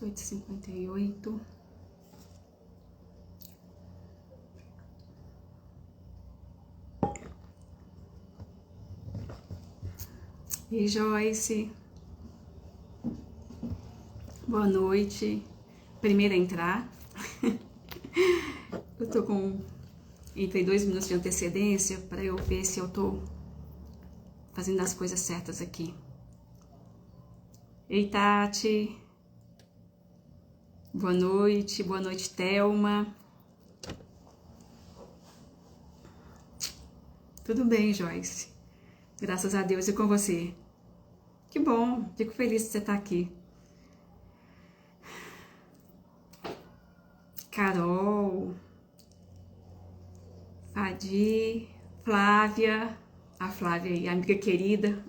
18h58. E Joyce, boa noite. Primeira a entrar. Eu tô com entre 2 minutos de antecedência para eu ver se eu tô fazendo as coisas certas aqui. Ei, Tati. Boa noite, Thelma. Tudo bem, Joyce? Graças a Deus e com você. Que bom, fico feliz de você estar aqui. Carol, Fadi, Flávia, a Flávia aí, amiga querida.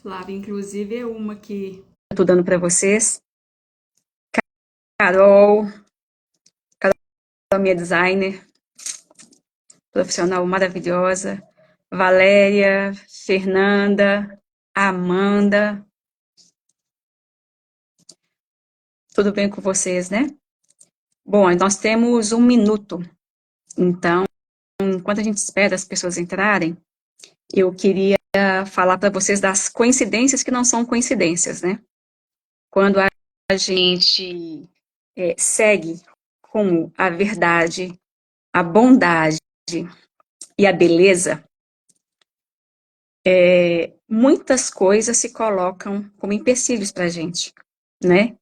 Flávia, inclusive, é uma que eu tô dando para vocês. Carol, minha designer, profissional maravilhosa. Valéria, Fernanda, Amanda. Tudo bem com vocês, né? Bom, nós temos 1 minuto. Então, enquanto a gente espera as pessoas entrarem, eu queria falar para vocês das coincidências que não são coincidências, né? Quando a gente segue como a verdade, a bondade e a beleza, muitas coisas se colocam como empecilhos para a gente, né?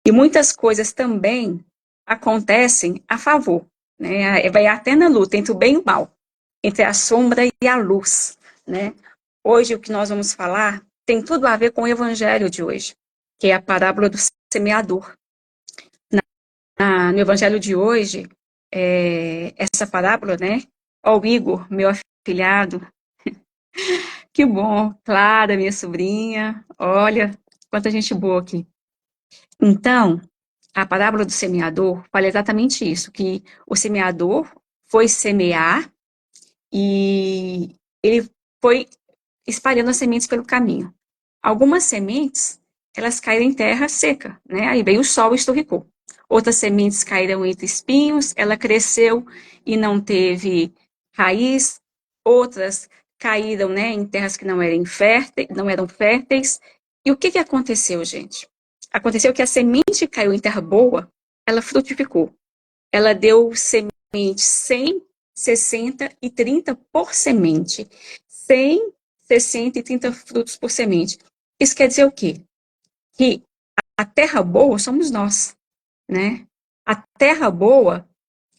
E muitas coisas também acontecem a favor, né? Vai até na luta entre o bem e o mal, entre a sombra e a luz, né? Hoje o que nós vamos falar tem tudo a ver com o evangelho de hoje, que é a parábola do semeador. No evangelho de hoje, essa parábola, né? Ó, o Igor, meu afilhado, que bom, Clara, minha sobrinha, olha, quanta gente boa aqui. Então, a parábola do semeador fala exatamente isso, que o semeador foi semear e ele foi espalhando as sementes pelo caminho. Algumas sementes, elas caíram em terra seca, né? Aí veio o sol e esturricou. Outras sementes caíram entre espinhos, ela cresceu e não teve raiz. Outras caíram, né, em terras que não eram férteis. E o que aconteceu, gente? Aconteceu que a semente que caiu em terra boa, ela frutificou. Ela deu semente 100, 60 e 30 por semente. 100, 60 e 30 frutos por semente. Isso quer dizer o quê? Que a terra boa somos nós, né? A terra boa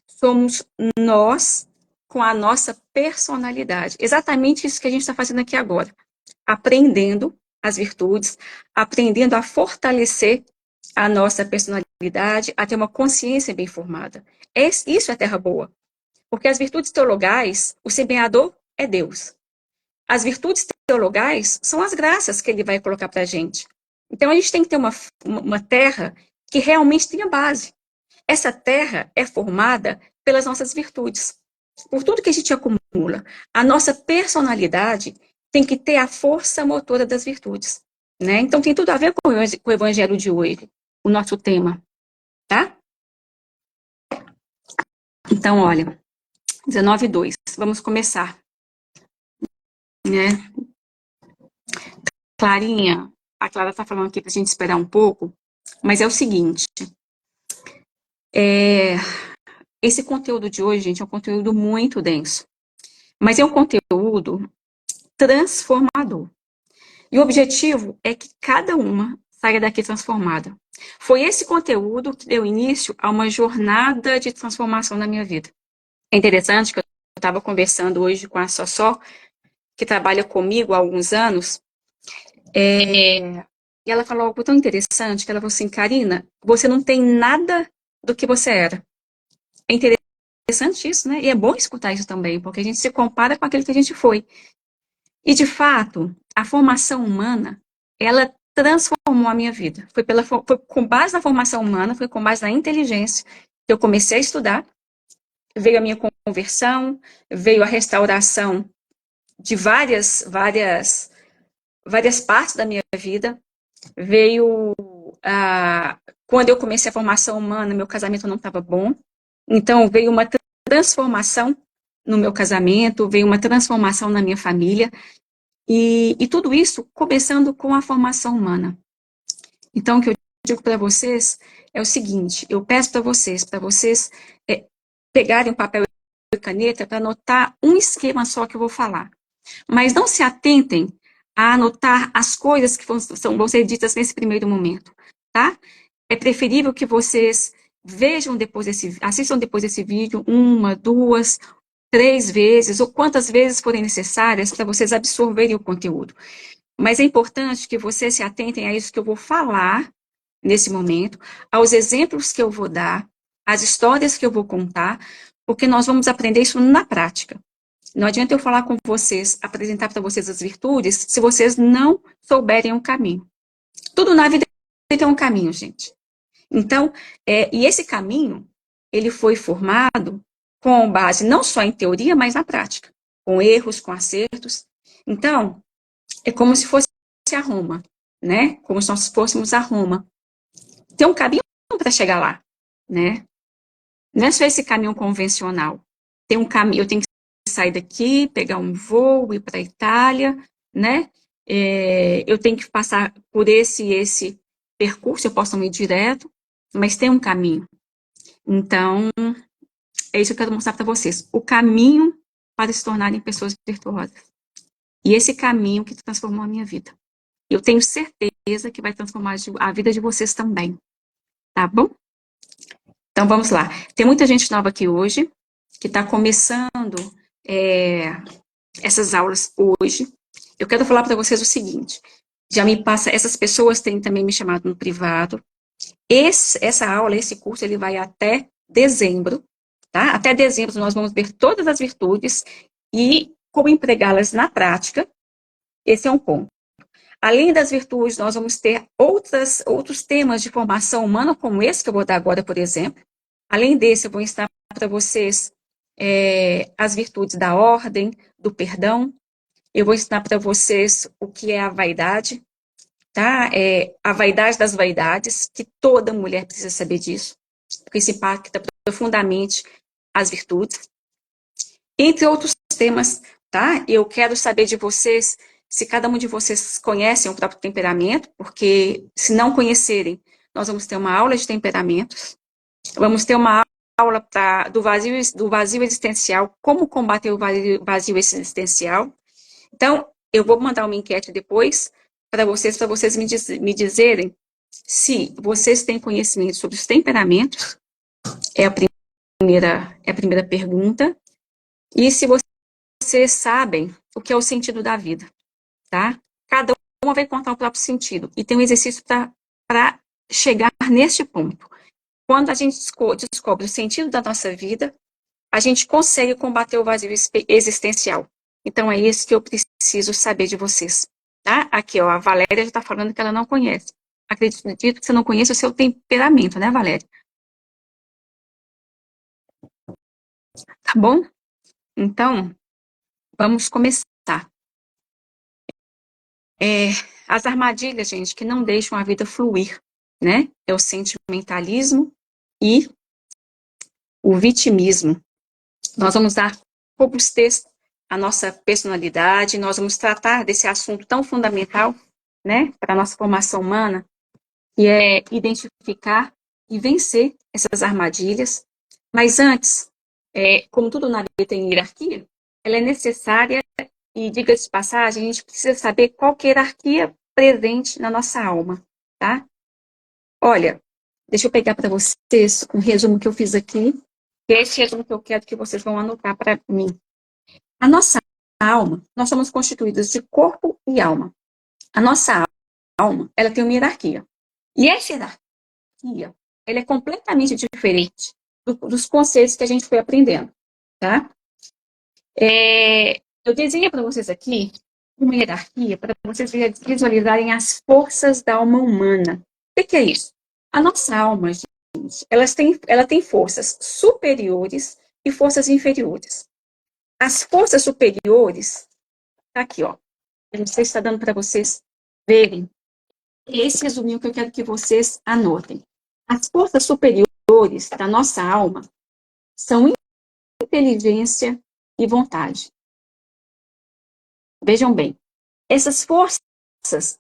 somos nós com a nossa personalidade. Exatamente isso que a gente está fazendo aqui agora. Aprendendo as virtudes, aprendendo a fortalecer a nossa personalidade, a ter uma consciência bem formada. Isso é terra boa. Porque as virtudes teologais, o semeador é Deus. As virtudes teologais são as graças que ele vai colocar para a gente. Então, a gente tem que ter uma terra que realmente tenha base. Essa terra é formada pelas nossas virtudes. Por tudo que a gente acumula. A nossa personalidade tem que ter a força motora das virtudes. Né? Então, tem tudo a ver com o evangelho de hoje, o nosso tema. Tá? Então, olha, 19:2. Vamos começar. Né? Clarinha, a Clara está falando aqui para a gente esperar um pouco, mas é o seguinte, esse conteúdo de hoje, gente, é um conteúdo muito denso, mas é um conteúdo transformador. E o objetivo é que cada uma saia daqui transformada. Foi esse conteúdo que deu início a uma jornada de transformação na minha vida. É interessante que eu estava conversando hoje com a Sossó, que trabalha comigo há alguns anos, e ela falou algo tão interessante, que ela falou assim, Karina, você não tem nada do que você era. É interessante isso, né? E é bom escutar isso também, porque a gente se compara com aquilo que a gente foi. E, de fato, a formação humana, ela transformou a minha vida. Foi com base na formação humana, foi com base na inteligência que eu comecei a estudar, veio a minha conversão, veio a restauração de várias várias partes da minha vida. Veio quando eu comecei a formação humana, meu casamento não estava bom. Então, veio uma transformação no meu casamento, veio uma transformação na minha família. E tudo isso começando com a formação humana. Então, o que eu digo para vocês é o seguinte: eu peço para vocês pegarem um papel e caneta para anotar um esquema só que eu vou falar. Mas não se atentem a anotar as coisas que vão ser ditas nesse primeiro momento, tá? É preferível que vocês assistam depois desse vídeo, uma, duas, três vezes, ou quantas vezes forem necessárias para vocês absorverem o conteúdo. Mas é importante que vocês se atentem a isso que eu vou falar nesse momento, aos exemplos que eu vou dar, às histórias que eu vou contar, porque nós vamos aprender isso na prática. Não adianta eu falar com vocês, apresentar para vocês as virtudes, se vocês não souberem o caminho. Tudo na vida tem um caminho, gente. Então, e esse caminho, ele foi formado com base não só em teoria, mas na prática, com erros, com acertos. Então, é como se fosse a Roma, né? Como se nós fôssemos a Roma. Tem um caminho para chegar lá, né? Não é só esse caminho convencional. Tem um caminho, eu tenho que sair daqui, pegar um voo, ir para a Itália, né? Eu tenho que passar por esse percurso, eu posso não ir direto, mas tem um caminho. Então, é isso que eu quero mostrar para vocês. O caminho para se tornarem pessoas virtuosas. E esse caminho que transformou a minha vida. Eu tenho certeza que vai transformar a vida de vocês também. Tá bom? Então, vamos lá. Tem muita gente nova aqui hoje, que está começando essas aulas hoje. Eu quero falar para vocês o seguinte, essas pessoas têm também me chamado no privado. Essa aula, esse curso, ele vai até dezembro, tá? Até dezembro nós vamos ver todas as virtudes e como empregá-las na prática. Esse é um ponto. Além das virtudes, nós vamos ter outros temas de formação humana, como esse que eu vou dar agora, por exemplo. Além desse, eu vou ensinar para vocês as virtudes da ordem, do perdão. Eu vou ensinar para vocês o que é a vaidade, tá? A vaidade das vaidades, que toda mulher precisa saber disso, porque isso impacta profundamente as virtudes. Entre outros temas, tá? Eu quero saber de vocês se cada um de vocês conhecem o próprio temperamento, porque se não conhecerem, nós vamos ter uma aula de temperamentos, vamos ter uma aula do vazio existencial, como combater o vazio existencial. Então, eu vou mandar uma enquete depois para vocês me dizerem se vocês têm conhecimento sobre os temperamentos, é a primeira pergunta, e se vocês sabem o que é o sentido da vida, tá? Cada uma vai contar o próprio sentido, e tem um exercício para chegar neste ponto. Quando a gente descobre o sentido da nossa vida, a gente consegue combater o vazio existencial. Então, é isso que eu preciso saber de vocês. Tá? Aqui, ó, a Valéria já está falando que ela não conhece. Acredito que você não conhece o seu temperamento, né, Valéria? Tá bom? Então, vamos começar. As armadilhas, gente, que não deixam a vida fluir, né? É o sentimentalismo e o vitimismo. Nós vamos dar robustez à nossa personalidade, nós vamos tratar desse assunto tão fundamental, né, para a nossa formação humana, que é identificar e vencer essas armadilhas. Mas antes, como tudo na vida tem hierarquia, ela é necessária e, diga-se de passagem, a gente precisa saber qual que é a hierarquia presente na nossa alma, tá? Olha, deixa eu pegar para vocês um resumo que eu fiz aqui, que é esse resumo que eu quero que vocês vão anotar para mim. A nossa alma, nós somos constituídos de corpo e alma. A nossa alma, ela tem uma hierarquia. E essa hierarquia, ela é completamente diferente dos conceitos que a gente foi aprendendo, tá? Eu desenhei para vocês aqui uma hierarquia para vocês visualizarem as forças da alma humana. O que é isso? A nossa alma, gente, ela tem forças superiores e forças inferiores. As forças superiores, tá aqui, ó. Eu não sei se está dando para vocês verem. Esse resuminho que eu quero que vocês anotem. As forças superiores da nossa alma são inteligência e vontade. Vejam bem, essas forças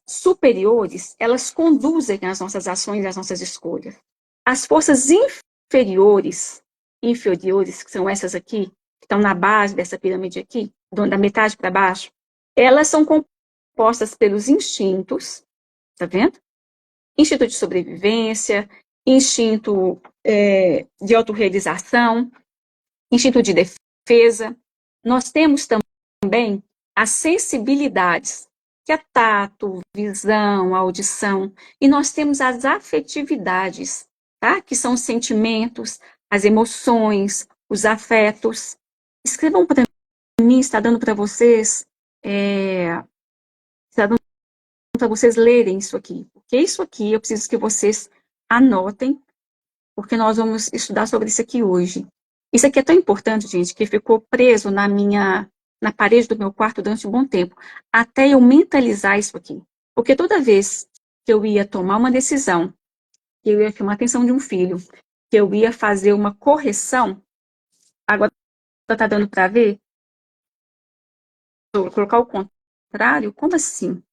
superiores, elas conduzem as nossas ações e as nossas escolhas. As forças inferiores, que são essas aqui, que estão na base dessa pirâmide aqui, da metade para baixo, elas são compostas pelos instintos, tá vendo? Instinto de sobrevivência, instinto de autorrealização, instinto de defesa. Nós temos também as sensibilidades, que é tato, visão, audição, e nós temos as afetividades, tá? Que são os sentimentos, as emoções, os afetos. Escrevam para mim, está dando para vocês, está dando para vocês lerem isso aqui, porque isso aqui eu preciso que vocês anotem, porque nós vamos estudar sobre isso aqui hoje. Isso aqui é tão importante, gente, que ficou preso na parede do meu quarto durante um bom tempo, até eu mentalizar isso aqui. Porque toda vez que eu ia tomar uma decisão, que eu ia chamar a atenção de um filho, que eu ia fazer uma correção, agora está dando para ver? Vou colocar o contrário? Como assim?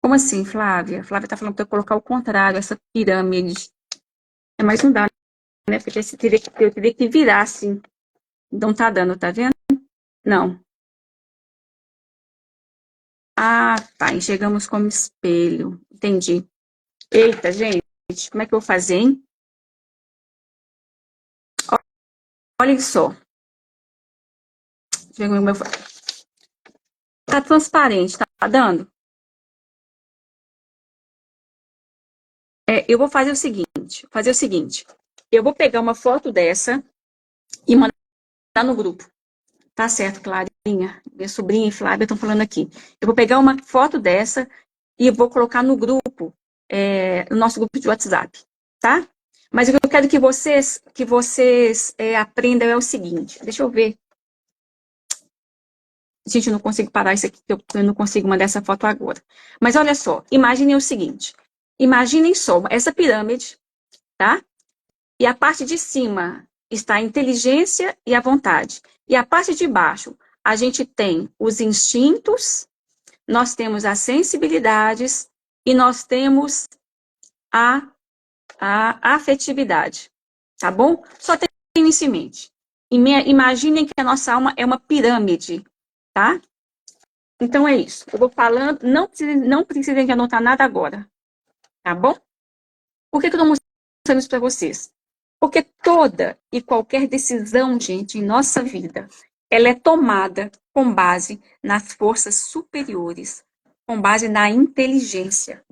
Como assim, Flávia? Flávia está falando para eu colocar o contrário, essa pirâmide. Mas não dá, né? Porque eu teria que virar assim. Não tá dando, tá vendo? Não. Ah, tá. Enxergamos como espelho. Entendi. Eita, gente, como é que eu vou fazer, hein? Olha só. Tá transparente, tá dando? Eu vou fazer o seguinte. Eu vou pegar uma foto dessa e mandar no grupo. Tá certo, Clarinha. Minha sobrinha e Flávia estão falando aqui. Eu vou pegar uma foto dessa e vou colocar no grupo, no nosso grupo de WhatsApp, tá? Mas o que eu quero que vocês aprendam é o seguinte. Deixa eu ver. Gente, eu não consigo parar isso aqui, eu não consigo mandar essa foto agora. Mas olha só, imaginem o seguinte. Imaginem só essa pirâmide, tá? E a parte de cima está a inteligência e a vontade. E a parte de baixo, a gente tem os instintos, nós temos as sensibilidades e nós temos a afetividade. Tá bom? Só tenham isso em mente. Imaginem que a nossa alma é uma pirâmide, tá? Então é isso. Eu vou falando, não precisem de anotar nada agora, tá bom? Por que eu estou mostrando isso para vocês? Porque toda e qualquer decisão, gente, em nossa vida, ela é tomada com base nas forças superiores, com base na inteligência.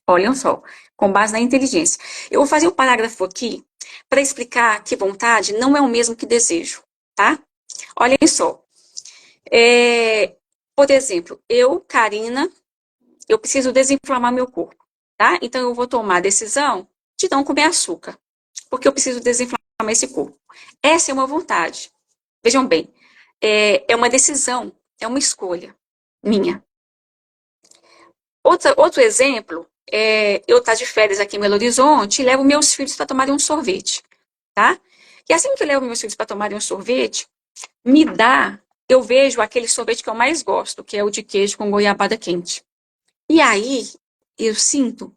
Olhem só, com base na inteligência. Eu vou fazer um parágrafo aqui para explicar que vontade não é o mesmo que desejo, tá? Olhem só. Por exemplo, eu, Karina, eu preciso desinflamar meu corpo, tá? Então eu vou tomar a decisão de não comer açúcar, porque eu preciso desinflamar esse corpo. Essa é uma vontade. Vejam bem, é uma decisão, é uma escolha minha. Outro exemplo, eu estou de férias aqui em Belo Horizonte e levo meus filhos para tomarem um sorvete, tá? E assim que eu levo meus filhos para tomarem um sorvete, eu vejo aquele sorvete que eu mais gosto, que é o de queijo com goiabada quente. E aí, eu sinto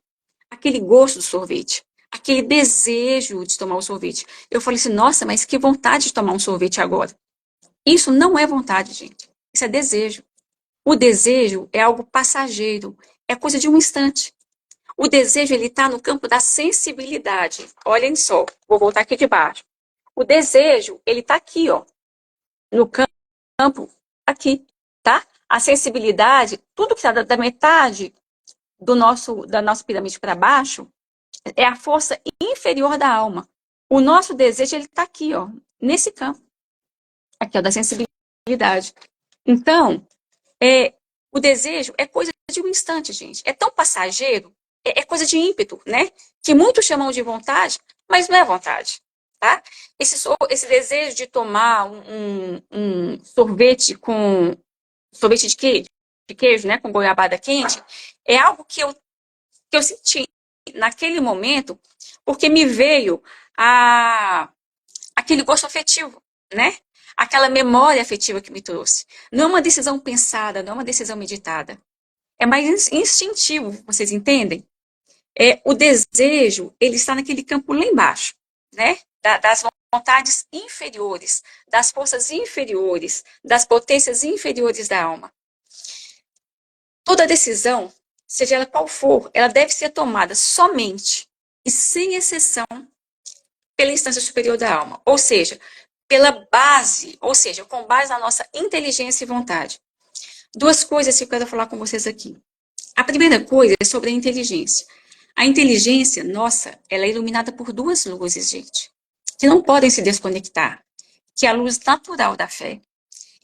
aquele gosto do sorvete, aquele desejo de tomar o sorvete. Eu falei assim, nossa, mas que vontade de tomar um sorvete agora. Isso não é vontade, gente. Isso é desejo. O desejo é algo passageiro, é coisa de um instante. O desejo, ele está no campo da sensibilidade. Olhem só, vou voltar aqui de baixo. O desejo, ele está aqui, ó, no campo, aqui, tá? A sensibilidade, tudo que está da metade da nossa pirâmide para baixo, é a força inferior da alma. O nosso desejo, ele está aqui, ó, nesse campo. Aqui, ó, da sensibilidade. Então, o desejo é coisa de um instante, gente. É tão passageiro, é coisa de ímpeto, né? Que muitos chamam de vontade, mas não é vontade, tá? Esse desejo de tomar um sorvete com sorvete de queijo, né, com goiabada quente, é algo que eu senti naquele momento, porque me veio a, aquele gosto afetivo, né? Aquela memória afetiva que me trouxe. Não é uma decisão pensada, não é uma decisão meditada. É mais instintivo, vocês entendem? O desejo, ele está naquele campo lá embaixo, né? Das vontades inferiores, das forças inferiores, das potências inferiores da alma. Toda decisão, seja ela qual for, ela deve ser tomada somente e sem exceção pela instância superior da alma, ou seja, pela base, ou seja, com base na nossa inteligência e vontade. Duas coisas que eu quero falar com vocês aqui. A primeira coisa é sobre a inteligência. A inteligência, nossa, ela é iluminada por duas luzes, gente, que não podem se desconectar, que é a luz natural da fé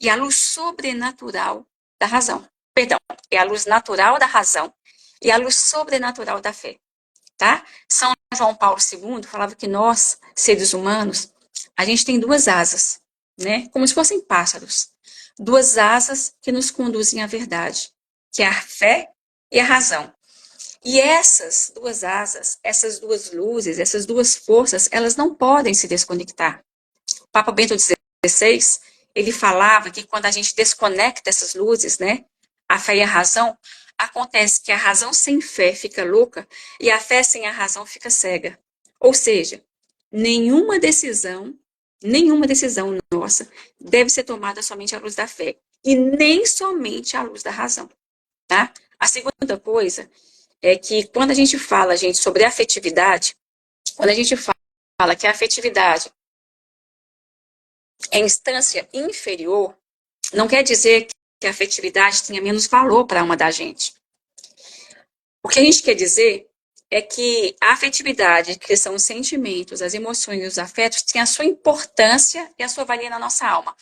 e a luz sobrenatural da razão. Perdão, é a luz natural da razão e a luz sobrenatural da fé, tá? São João Paulo II falava que nós, seres humanos, a gente tem duas asas, né? Como se fossem pássaros. Duas asas que nos conduzem à verdade, que é a fé e a razão. E essas duas asas, essas duas luzes, essas duas forças, elas não podem se desconectar. O Papa Bento XVI, ele falava que quando a gente desconecta essas luzes, né, a fé e a razão, acontece que a razão sem fé fica louca e a fé sem a razão fica cega. Ou seja, nenhuma decisão nossa deve ser tomada somente à luz da fé e nem somente à luz da razão, tá? A segunda coisa é que quando a gente fala, gente, sobre afetividade, quando a gente fala que a afetividade é instância inferior, não quer dizer que a afetividade tenha menos valor para a alma da gente. O que a gente quer dizer é que a afetividade, que são os sentimentos, as emoções e os afetos, têm a sua importância e a sua valia na nossa alma.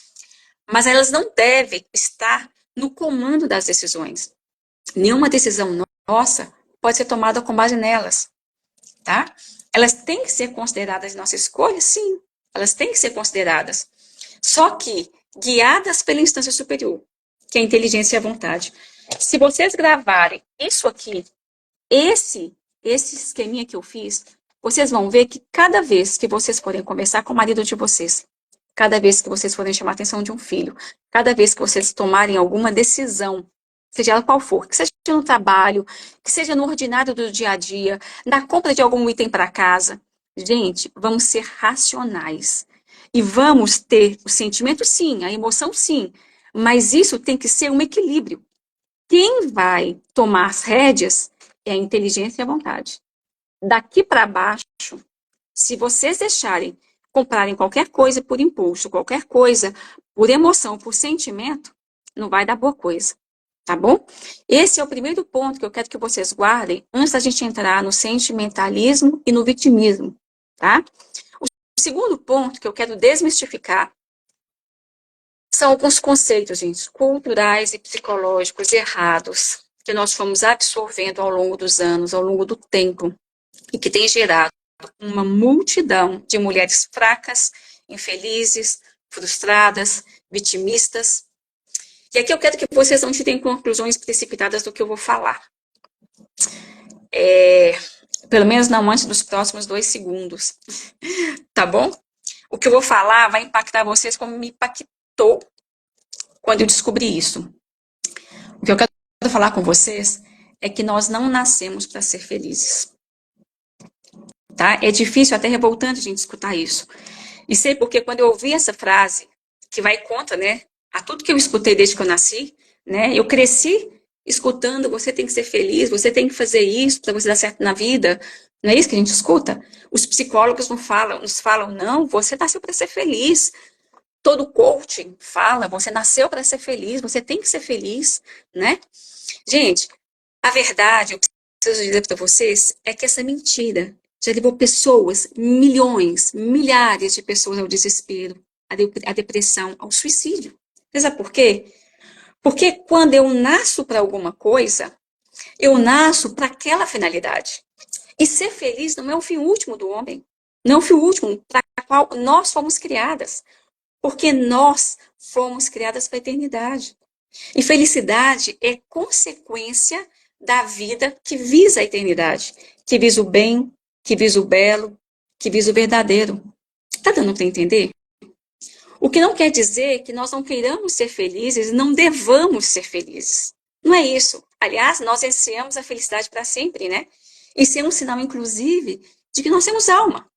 Mas elas não devem estar no comando das decisões. Nenhuma decisão nossa pode ser tomada com base nelas, tá? Elas têm que ser consideradas nossa escolha, sim. Elas têm que ser consideradas. Só que guiadas pela instância superior, que é a inteligência e a vontade. Se vocês gravarem isso aqui, esse esqueminha que eu fiz, vocês vão ver que cada vez que vocês forem conversar com o marido de vocês, cada vez que vocês forem chamar a atenção de um filho, cada vez que vocês tomarem alguma decisão, seja ela qual for, que seja no trabalho, que seja no ordinário do dia a dia, na compra de algum item para casa, gente, vamos ser racionais. E vamos ter o sentimento, sim, a emoção, sim, mas isso tem que ser um equilíbrio. Quem vai tomar as rédeas é a inteligência e a vontade. Daqui para baixo, se vocês deixarem comprarem qualquer coisa por impulso, qualquer coisa por emoção, por sentimento, não vai dar boa coisa, tá bom? Esse é o primeiro ponto que eu quero que vocês guardem antes da gente entrar no sentimentalismo e no vitimismo, tá? O segundo ponto que eu quero desmistificar são alguns conceitos, gente, culturais e psicológicos errados que nós fomos absorvendo ao longo dos anos, ao longo do tempo, e que tem gerado uma multidão de mulheres fracas, infelizes, frustradas, vitimistas. E aqui eu quero que vocês não tirem conclusões precipitadas do que eu vou falar. Pelo menos não antes dos próximos 2 segundos. Tá bom? O que eu vou falar vai impactar vocês como me impactou quando eu descobri isso. O que eu quero falar com vocês é que nós não nascemos para ser felizes. Tá? É difícil, até revoltante a gente escutar isso. E sei porque quando eu ouvi essa frase, que vai contra, né, a tudo que eu escutei desde que eu nasci, né, eu cresci escutando, você tem que ser feliz, você tem que fazer isso para você dar certo na vida. Não é isso que a gente escuta? Os psicólogos nos falam, não, você nasceu para ser feliz. Todo coaching fala, você nasceu para ser feliz, você tem que ser feliz, né? Gente, a verdade, eu preciso dizer para vocês, é que essa mentira já levou pessoas, milhões, milhares de pessoas ao desespero, à depressão, ao suicídio. Você sabe por quê? Porque quando eu nasço para alguma coisa, eu nasço para aquela finalidade. E ser feliz não é o fim último do homem. Não é o fim último para o qual nós fomos criadas. Porque nós fomos criadas para a eternidade. E felicidade é consequência da vida que visa a eternidade, que visa o bem, que visa o belo, que visa o verdadeiro. Tá dando para entender? O que não quer dizer que nós não queiramos ser felizes, não devamos ser felizes. Não é isso. Aliás, nós ansiamos a felicidade para sempre, né? Isso é um sinal, inclusive, de que nós temos alma.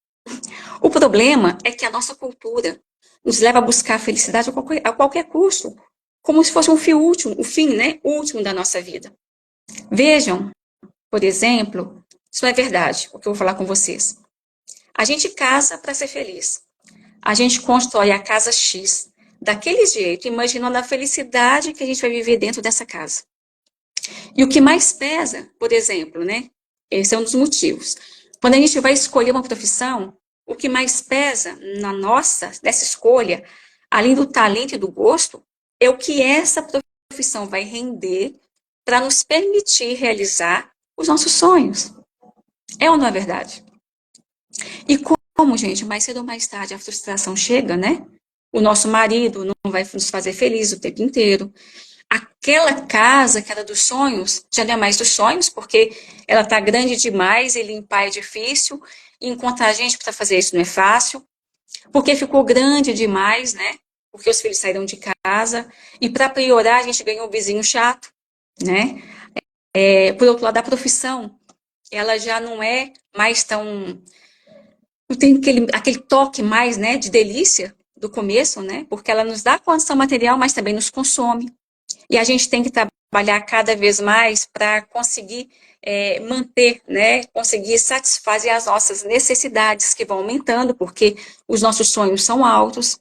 O problema é que a nossa cultura nos leva a buscar a felicidade a qualquer custo, como se fosse um fim último, o fim, né, último da nossa vida. Vejam, por exemplo, isso não é verdade, o que eu vou falar com vocês. A gente casa para ser feliz. A gente constrói a casa X daquele jeito, imaginando a felicidade que a gente vai viver dentro dessa casa. E o que mais pesa, por exemplo, né? Esse é um dos motivos. Quando a gente vai escolher uma profissão, o que mais pesa nessa escolha, além do talento e do gosto, é o que essa profissão vai render para nos permitir realizar os nossos sonhos. É ou não é verdade? E como, gente, mais cedo ou mais tarde a frustração chega, né? O nosso marido não vai nos fazer felizes o tempo inteiro. Aquela casa que era dos sonhos, já não é mais dos sonhos, porque ela está grande demais e limpar é difícil, e encontrar gente para fazer isso não é fácil, porque ficou grande demais, né? Porque os filhos saíram de casa, e para piorar, a gente ganhou um vizinho chato, né? Por outro lado, a profissão, ela já não é mais tão. Não tem aquele toque mais, né, de delícia do começo, né? Porque ela nos dá condição material, mas também nos consome. E a gente tem que trabalhar cada vez mais para conseguir manter, né, conseguir satisfazer as nossas necessidades que vão aumentando, porque os nossos sonhos são altos.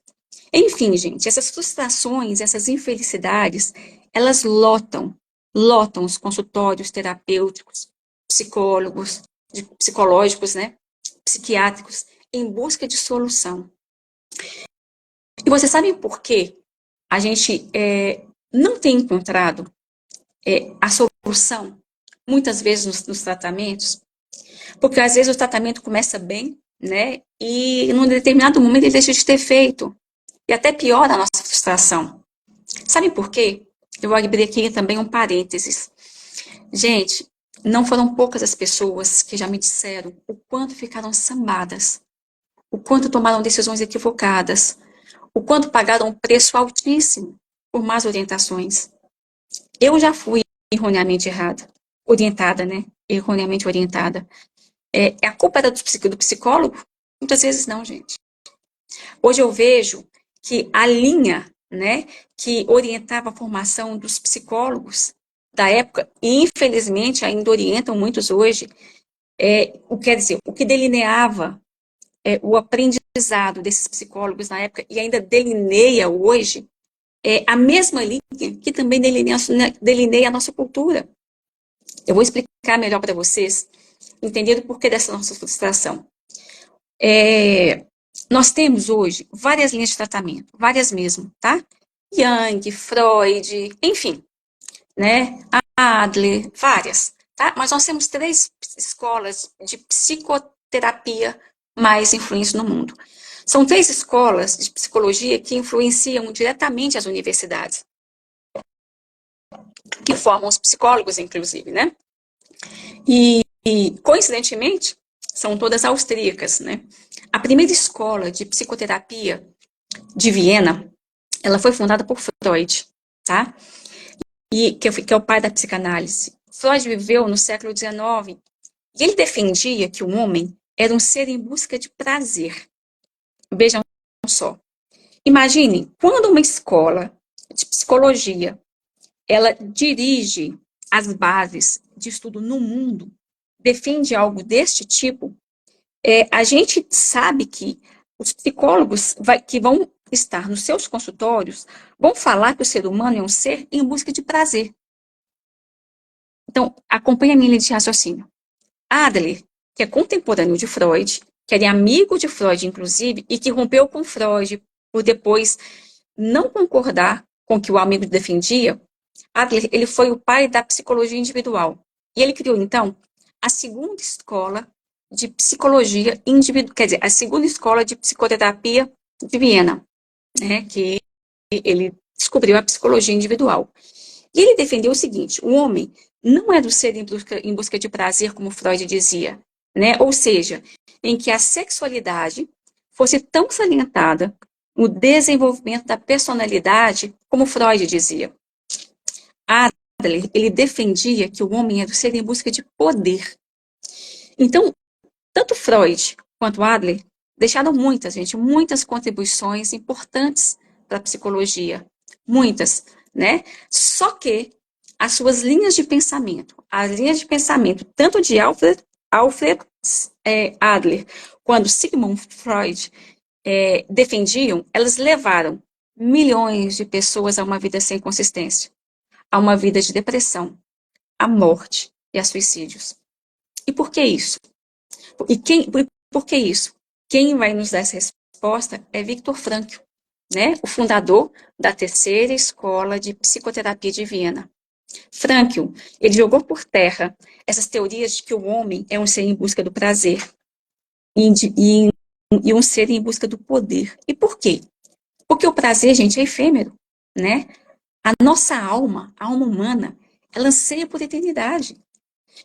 Enfim, gente, essas frustrações, essas infelicidades, elas lotam os consultórios terapêuticos, psicólogos, psicológicos, né, psiquiátricos, em busca de solução. E vocês sabem por quê? A gente não tem encontrado a solução, muitas vezes nos tratamentos, porque às vezes o tratamento começa bem, né? E num determinado momento ele deixa de ter efeito. E até piora a nossa frustração. Sabe por quê? Eu vou abrir aqui também um parênteses. Gente, não foram poucas as pessoas que já me disseram o quanto ficaram sambadas, o quanto tomaram decisões equivocadas, o quanto pagaram um preço altíssimo por más orientações. Eu já fui erroneamente orientada, né? Erroneamente orientada. A culpa era do psicólogo? Muitas vezes não, gente. Hoje eu vejo que a linha, né, que orientava a formação dos psicólogos da época, e infelizmente ainda orientam muitos hoje, quer dizer, o que delineava o aprendizado desses psicólogos na época e ainda delineia hoje a mesma linha que também delineia a nossa cultura. Eu vou explicar melhor para vocês, entender o porquê dessa nossa frustração. Nós temos hoje várias linhas de tratamento, várias mesmo, tá? Jung, Freud, enfim, né? Adler, várias, tá? Mas nós temos 3 escolas de psicoterapia mais influentes no mundo. São 3 escolas de psicologia que influenciam diretamente as universidades, que formam os psicólogos, inclusive, né? E coincidentemente, são todas austríacas, né? A primeira escola de psicoterapia de Viena, ela foi fundada por Freud, tá? E que é o pai da psicanálise. Freud viveu no século XIX e ele defendia que o homem era um ser em busca de prazer. Vejam só. Imagine quando uma escola de psicologia ela dirige as bases de estudo no mundo, defende algo deste tipo, a gente sabe que os psicólogos que vão estar nos seus consultórios vão falar que o ser humano é um ser em busca de prazer. Então, acompanhe a minha linha de raciocínio. Adler, que é contemporâneo de Freud, que era amigo de Freud, inclusive, e que rompeu com Freud por depois não concordar com o que o amigo defendia, Adler, ele foi o pai da psicologia individual. E ele criou, então, a segunda escola de psicologia individual, quer dizer, a segunda escola de psicoterapia de Viena, né, que ele descobriu a psicologia individual. E ele defendeu o seguinte: o homem não é do ser em busca de prazer, como Freud dizia, né? Ou seja, em que a sexualidade fosse tão salientada no desenvolvimento da personalidade, como Freud dizia. Adler, ele defendia que o homem é do ser em busca de poder. Então, tanto Freud quanto Adler deixaram muitas contribuições importantes para a psicologia. Muitas, né? Só que as suas linhas de pensamento, as linhas de pensamento tanto de Alfred Adler quanto Sigmund Freud defendiam, elas levaram milhões de pessoas a uma vida sem consistência, a uma vida de depressão, à morte e a suicídios. E por que isso? Por que isso? Quem vai nos dar essa resposta é Viktor Frankl, né? O fundador da terceira escola de psicoterapia de Viena. Frankl, ele jogou por terra essas teorias de que o homem é um ser em busca do prazer e um ser em busca do poder. E por quê? Porque o prazer, gente, é efêmero, né? A nossa alma, a alma humana, ela anseia por eternidade.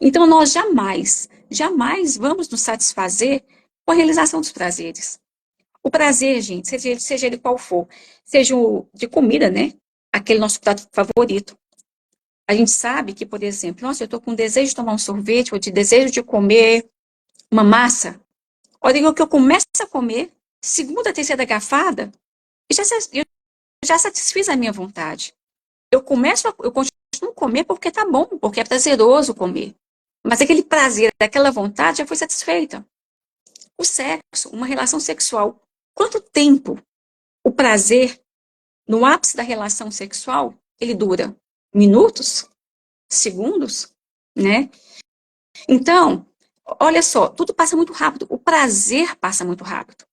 Então, nós jamais vamos nos satisfazer com a realização dos prazeres. O prazer, gente, seja ele qual for, seja o de comida, né? Aquele nosso prato favorito. A gente sabe que, por exemplo, nossa, eu estou com desejo de tomar um sorvete, ou de desejo de comer uma massa. Olha, que eu começo a comer, segunda, terceira garfada, eu já satisfiz a minha vontade. Eu continuo a comer porque tá bom, porque é prazeroso comer. Mas aquele prazer, aquela vontade já foi satisfeita. O sexo, uma relação sexual. Quanto tempo o prazer, no ápice da relação sexual, ele dura? Minutos? Segundos? Né? Então, olha só, tudo passa muito rápido. O prazer passa muito rápido.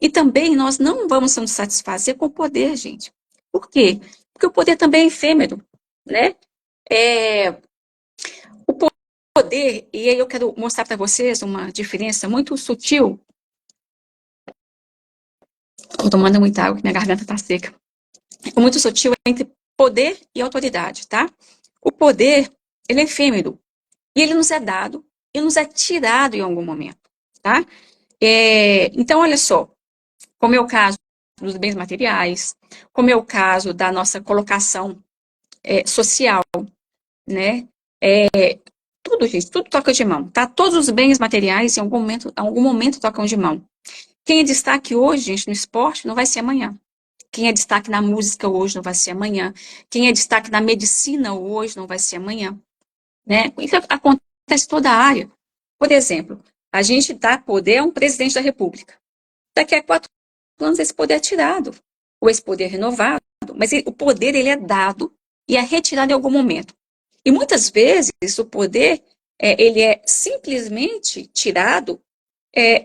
E também nós não vamos nos satisfazer com o poder, gente. Por quê? Porque o poder também é efêmero, né? É, o poder, e aí eu quero mostrar para vocês uma diferença muito sutil. Estou tomando muita água, que minha garganta está seca. É muito sutil entre poder e autoridade, tá? O poder, ele é efêmero. E ele nos é dado e nos é tirado em algum momento, tá? Então, olha só, como é o caso dos bens materiais, como é o caso da nossa colocação social, né? Tudo, gente, tudo toca de mão, tá? Todos os bens materiais, em algum momento tocam de mão. Quem é destaque hoje, gente, no esporte, não vai ser amanhã. Quem é destaque na música hoje não vai ser amanhã. Quem é destaque na medicina hoje não vai ser amanhã, né? Isso acontece em toda a área. Por exemplo, a gente dá poder a um presidente da República. Daqui a 4 anos esse poder é tirado, ou esse poder é renovado, mas o poder ele é dado e é retirado em algum momento. E muitas vezes o poder ele é simplesmente tirado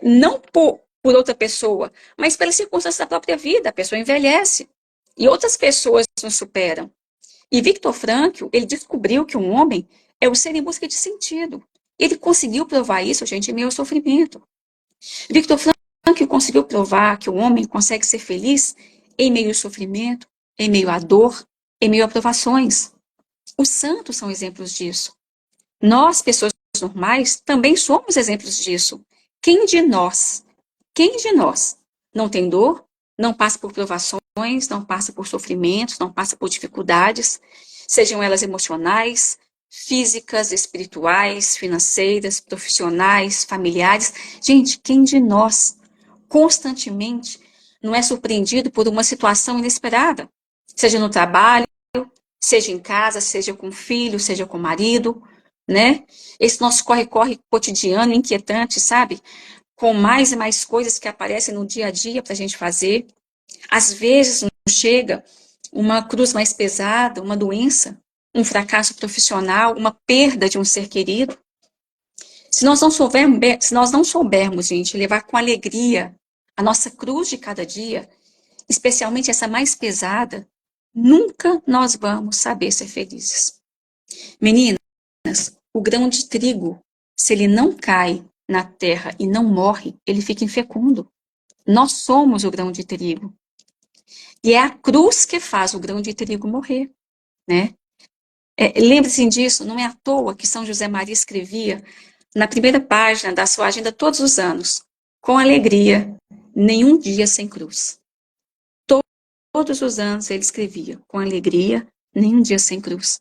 não por outra pessoa, mas pelas circunstâncias da própria vida. A pessoa envelhece e outras pessoas nos superam. E Viktor Frankl, ele descobriu que um homem é o ser em busca de sentido. Ele conseguiu provar isso, gente, em meio ao sofrimento. Viktor Frankl conseguiu provar que o homem consegue ser feliz em meio ao sofrimento, em meio à dor, em meio a provações. Os santos são exemplos disso. Nós, pessoas normais, também somos exemplos disso. Quem de nós não tem dor, não passa por provações, não passa por sofrimentos, não passa por dificuldades, sejam elas emocionais, físicas, espirituais, financeiras, profissionais, familiares? Gente, quem de nós constantemente não é surpreendido por uma situação inesperada? Seja no trabalho, seja em casa, seja com o filho, seja com o marido, né? Esse nosso corre-corre cotidiano, inquietante, sabe? Com mais e mais coisas que aparecem no dia a dia para a gente fazer. Às vezes nos chega uma cruz mais pesada, uma doença, um fracasso profissional, uma perda de um ser querido. Se nós não soubermos, gente, levar com alegria a nossa cruz de cada dia, especialmente essa mais pesada, nunca nós vamos saber ser felizes. Meninas, o grão de trigo, se ele não cai na terra e não morre, ele fica infecundo. Nós somos o grão de trigo. E é a cruz que faz o grão de trigo morrer, né? Lembre-se disso, não é à toa que São José Maria escrevia na primeira página da sua agenda todos os anos, com alegria, nenhum dia sem cruz. Todos os anos ele escrevia, com alegria, nenhum dia sem cruz.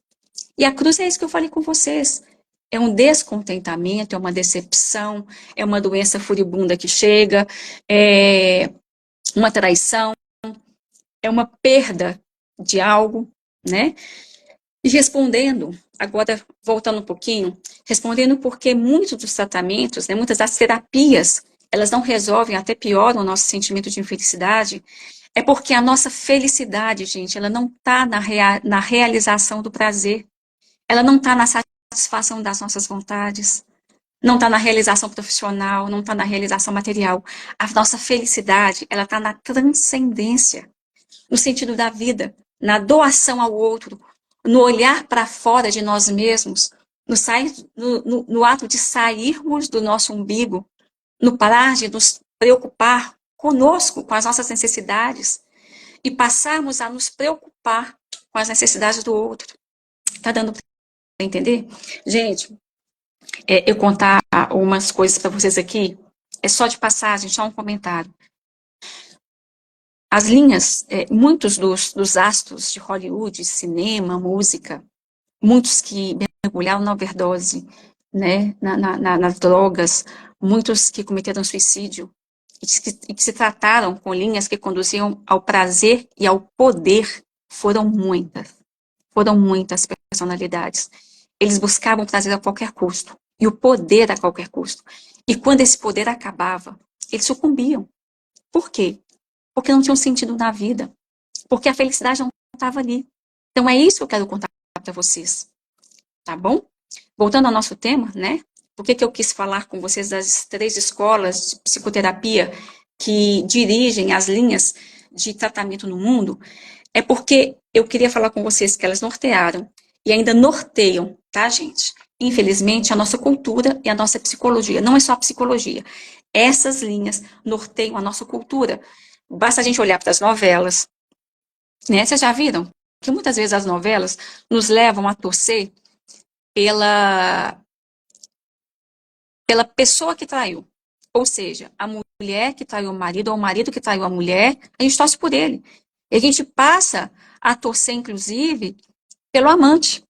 E a cruz é isso que eu falei com vocês. É um descontentamento, é uma decepção, é uma doença furibunda que chega, é uma traição, é uma perda de algo, né? E respondendo, agora voltando um pouquinho, respondendo porque muitos dos tratamentos, né, muitas das terapias, elas não resolvem, até pioram o nosso sentimento de infelicidade, é porque a nossa felicidade, gente, ela não está na realização do prazer, ela não está na satisfação das nossas vontades, não está na realização profissional, não está na realização material. A nossa felicidade, ela está na transcendência, no sentido da vida, na doação ao outro, no olhar para fora de nós mesmos, no ato de sairmos do nosso umbigo, no parar de nos preocupar conosco, com as nossas necessidades, e passarmos a nos preocupar com as necessidades do outro. Tá dando para entender? Gente, eu contar umas coisas para vocês aqui, é só de passagem, só um comentário. As linhas, muitos dos astros de Hollywood, cinema, música, muitos que mergulharam na overdose, né, nas drogas, muitos que cometeram suicídio, e que se trataram com linhas que conduziam ao prazer e ao poder, foram muitas personalidades. Eles buscavam prazer a qualquer custo, e o poder a qualquer custo. E quando esse poder acabava, eles sucumbiam. Por quê? Porque não tinham sentido na vida, porque a felicidade não estava ali. Então é isso que eu quero contar para vocês, tá bom? Voltando ao nosso tema, né? Por que eu quis falar com vocês das 3 escolas de psicoterapia que dirigem as linhas de tratamento no mundo? É porque eu queria falar com vocês que elas nortearam e ainda norteiam, tá, gente? Infelizmente, a nossa cultura e a nossa psicologia. Não é só a psicologia. Essas linhas norteiam a nossa cultura. Basta a gente olhar para as novelas, né? Vocês já viram que muitas vezes as novelas nos levam a torcer pela, pela pessoa que traiu. Ou seja, a mulher que traiu o marido ou o marido que traiu a mulher, a gente torce por ele. E a gente passa a torcer, inclusive, pelo amante.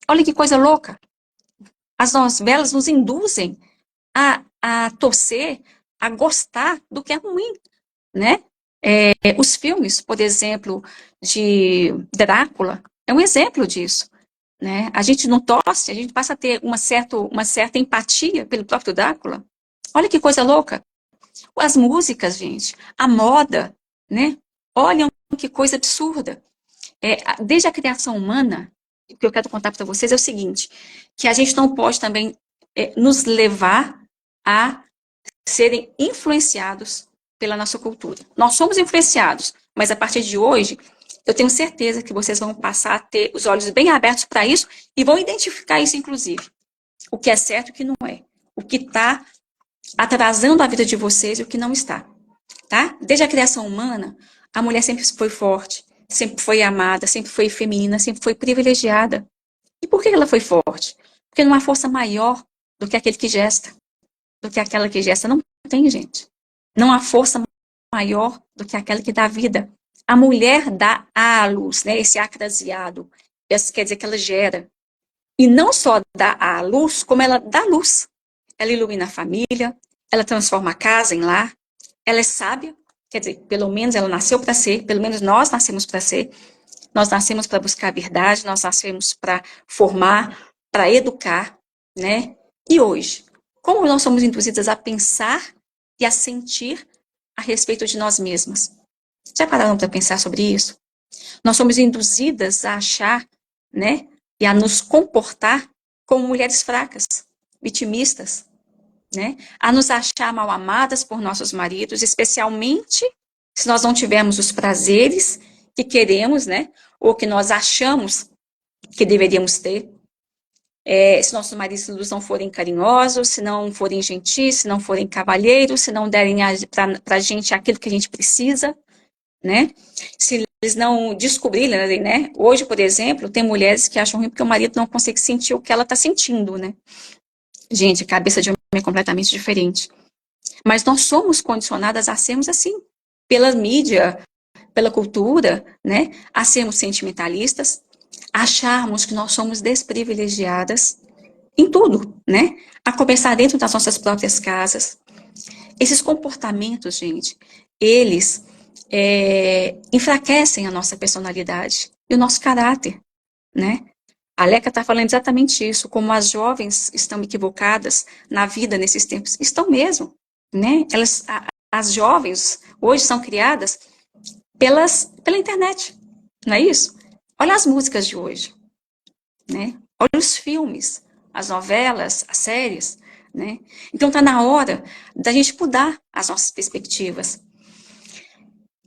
Olha que coisa louca. As novelas nos induzem a torcer, a gostar do que é ruim, né? Os filmes, por exemplo, de Drácula, é um exemplo disso, né? A gente não torce, a gente passa a ter uma certa empatia pelo próprio Drácula. Olha que coisa louca. As músicas, gente, a moda, né? Olha que coisa absurda. Desde a criação humana, o que eu quero contar para vocês é o seguinte, que a gente não pode também nos levar a serem influenciados pela nossa cultura. Nós somos influenciados, mas a partir de hoje, eu tenho certeza que vocês vão passar a ter os olhos bem abertos para isso e vão identificar isso, inclusive. O que é certo e o que não é. O que está atrasando a vida de vocês e o que não está. Tá? Desde a criação humana, a mulher sempre foi forte, sempre foi amada, sempre foi feminina, sempre foi privilegiada. E por que ela foi forte? Porque não há força maior do que aquele que gesta, do que aquela que gesta. Não tem, gente. Não há força maior do que aquela que dá vida. A mulher dá à luz, né? Esse acraseado. Isso quer dizer que ela gera. E não só dá à luz, como ela dá luz. Ela ilumina a família, ela transforma a casa em lar, ela é sábia, quer dizer, pelo menos ela nasceu para ser, pelo menos nós nascemos para ser, nós nascemos para buscar a verdade, nós nascemos para formar, para educar, né? E hoje, como nós somos induzidas a pensar e a sentir a respeito de nós mesmas? Já pararam para pensar sobre isso? Nós somos induzidas a achar, né? E a nos comportar como mulheres fracas, vitimistas, né? A nos achar mal amadas por nossos maridos, especialmente se nós não tivermos os prazeres que queremos, né? Ou que nós achamos que deveríamos ter. Se nossos maridos não forem carinhosos, se não forem gentis, se não forem cavalheiros, se não derem para a gente aquilo que a gente precisa, né? Se eles não descobrirem, né? Hoje, por exemplo, tem mulheres que acham ruim porque o marido não consegue sentir o que ela está sentindo, né? Gente, a cabeça de homem é completamente diferente. Mas nós somos condicionadas a sermos assim, pela mídia, pela cultura, né? A sermos sentimentalistas, acharmos que nós somos desprivilegiadas em tudo, né? A começar dentro das nossas próprias casas. Esses comportamentos, gente, eles enfraquecem a nossa personalidade e o nosso caráter, né? A Leca está falando exatamente isso, como as jovens estão equivocadas na vida nesses tempos. Estão mesmo, né? As jovens hoje são criadas pela internet, não é isso? Olha as músicas de hoje, né? Olha os filmes, as novelas, as séries, né? Então está na hora da gente mudar as nossas perspectivas.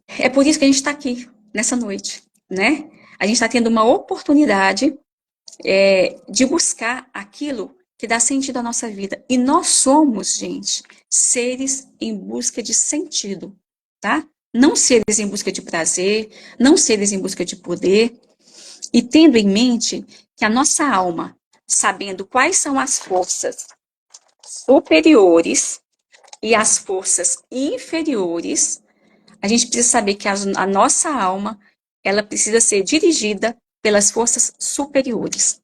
É por isso que a gente está aqui nessa noite, né? A gente está tendo uma oportunidade de buscar aquilo que dá sentido à nossa vida. E nós somos, gente, seres em busca de sentido, tá? Não seres em busca de prazer, não seres em busca de poder, e tendo em mente que a nossa alma, sabendo quais são as forças superiores e as forças inferiores, a gente precisa saber que a nossa alma, ela precisa ser dirigida pelas forças superiores,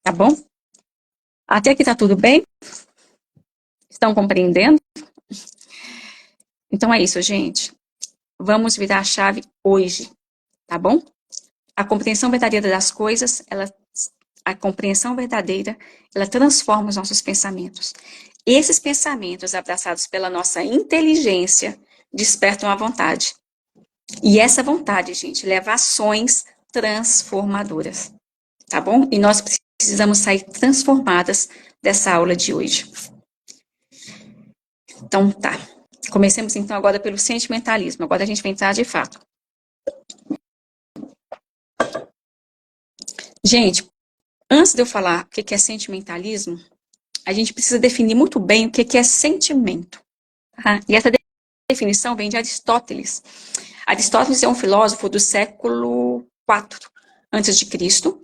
tá bom? Até aqui tá tudo bem? Estão compreendendo? Então é isso, gente. Vamos virar a chave hoje, tá bom? A compreensão verdadeira das coisas, a compreensão verdadeira, ela transforma os nossos pensamentos. Esses pensamentos, abraçados pela nossa inteligência, despertam a vontade. E essa vontade, gente, leva a ações transformadoras, tá bom? E nós precisamos sair transformadas dessa aula de hoje. Então, tá. Comecemos, então, agora pelo sentimentalismo. Agora a gente vai entrar de fato. Gente, antes de eu falar o que é sentimentalismo, a gente precisa definir muito bem o que é sentimento. Tá? E essa definição vem de Aristóteles. Aristóteles é um filósofo do século IV antes de Cristo,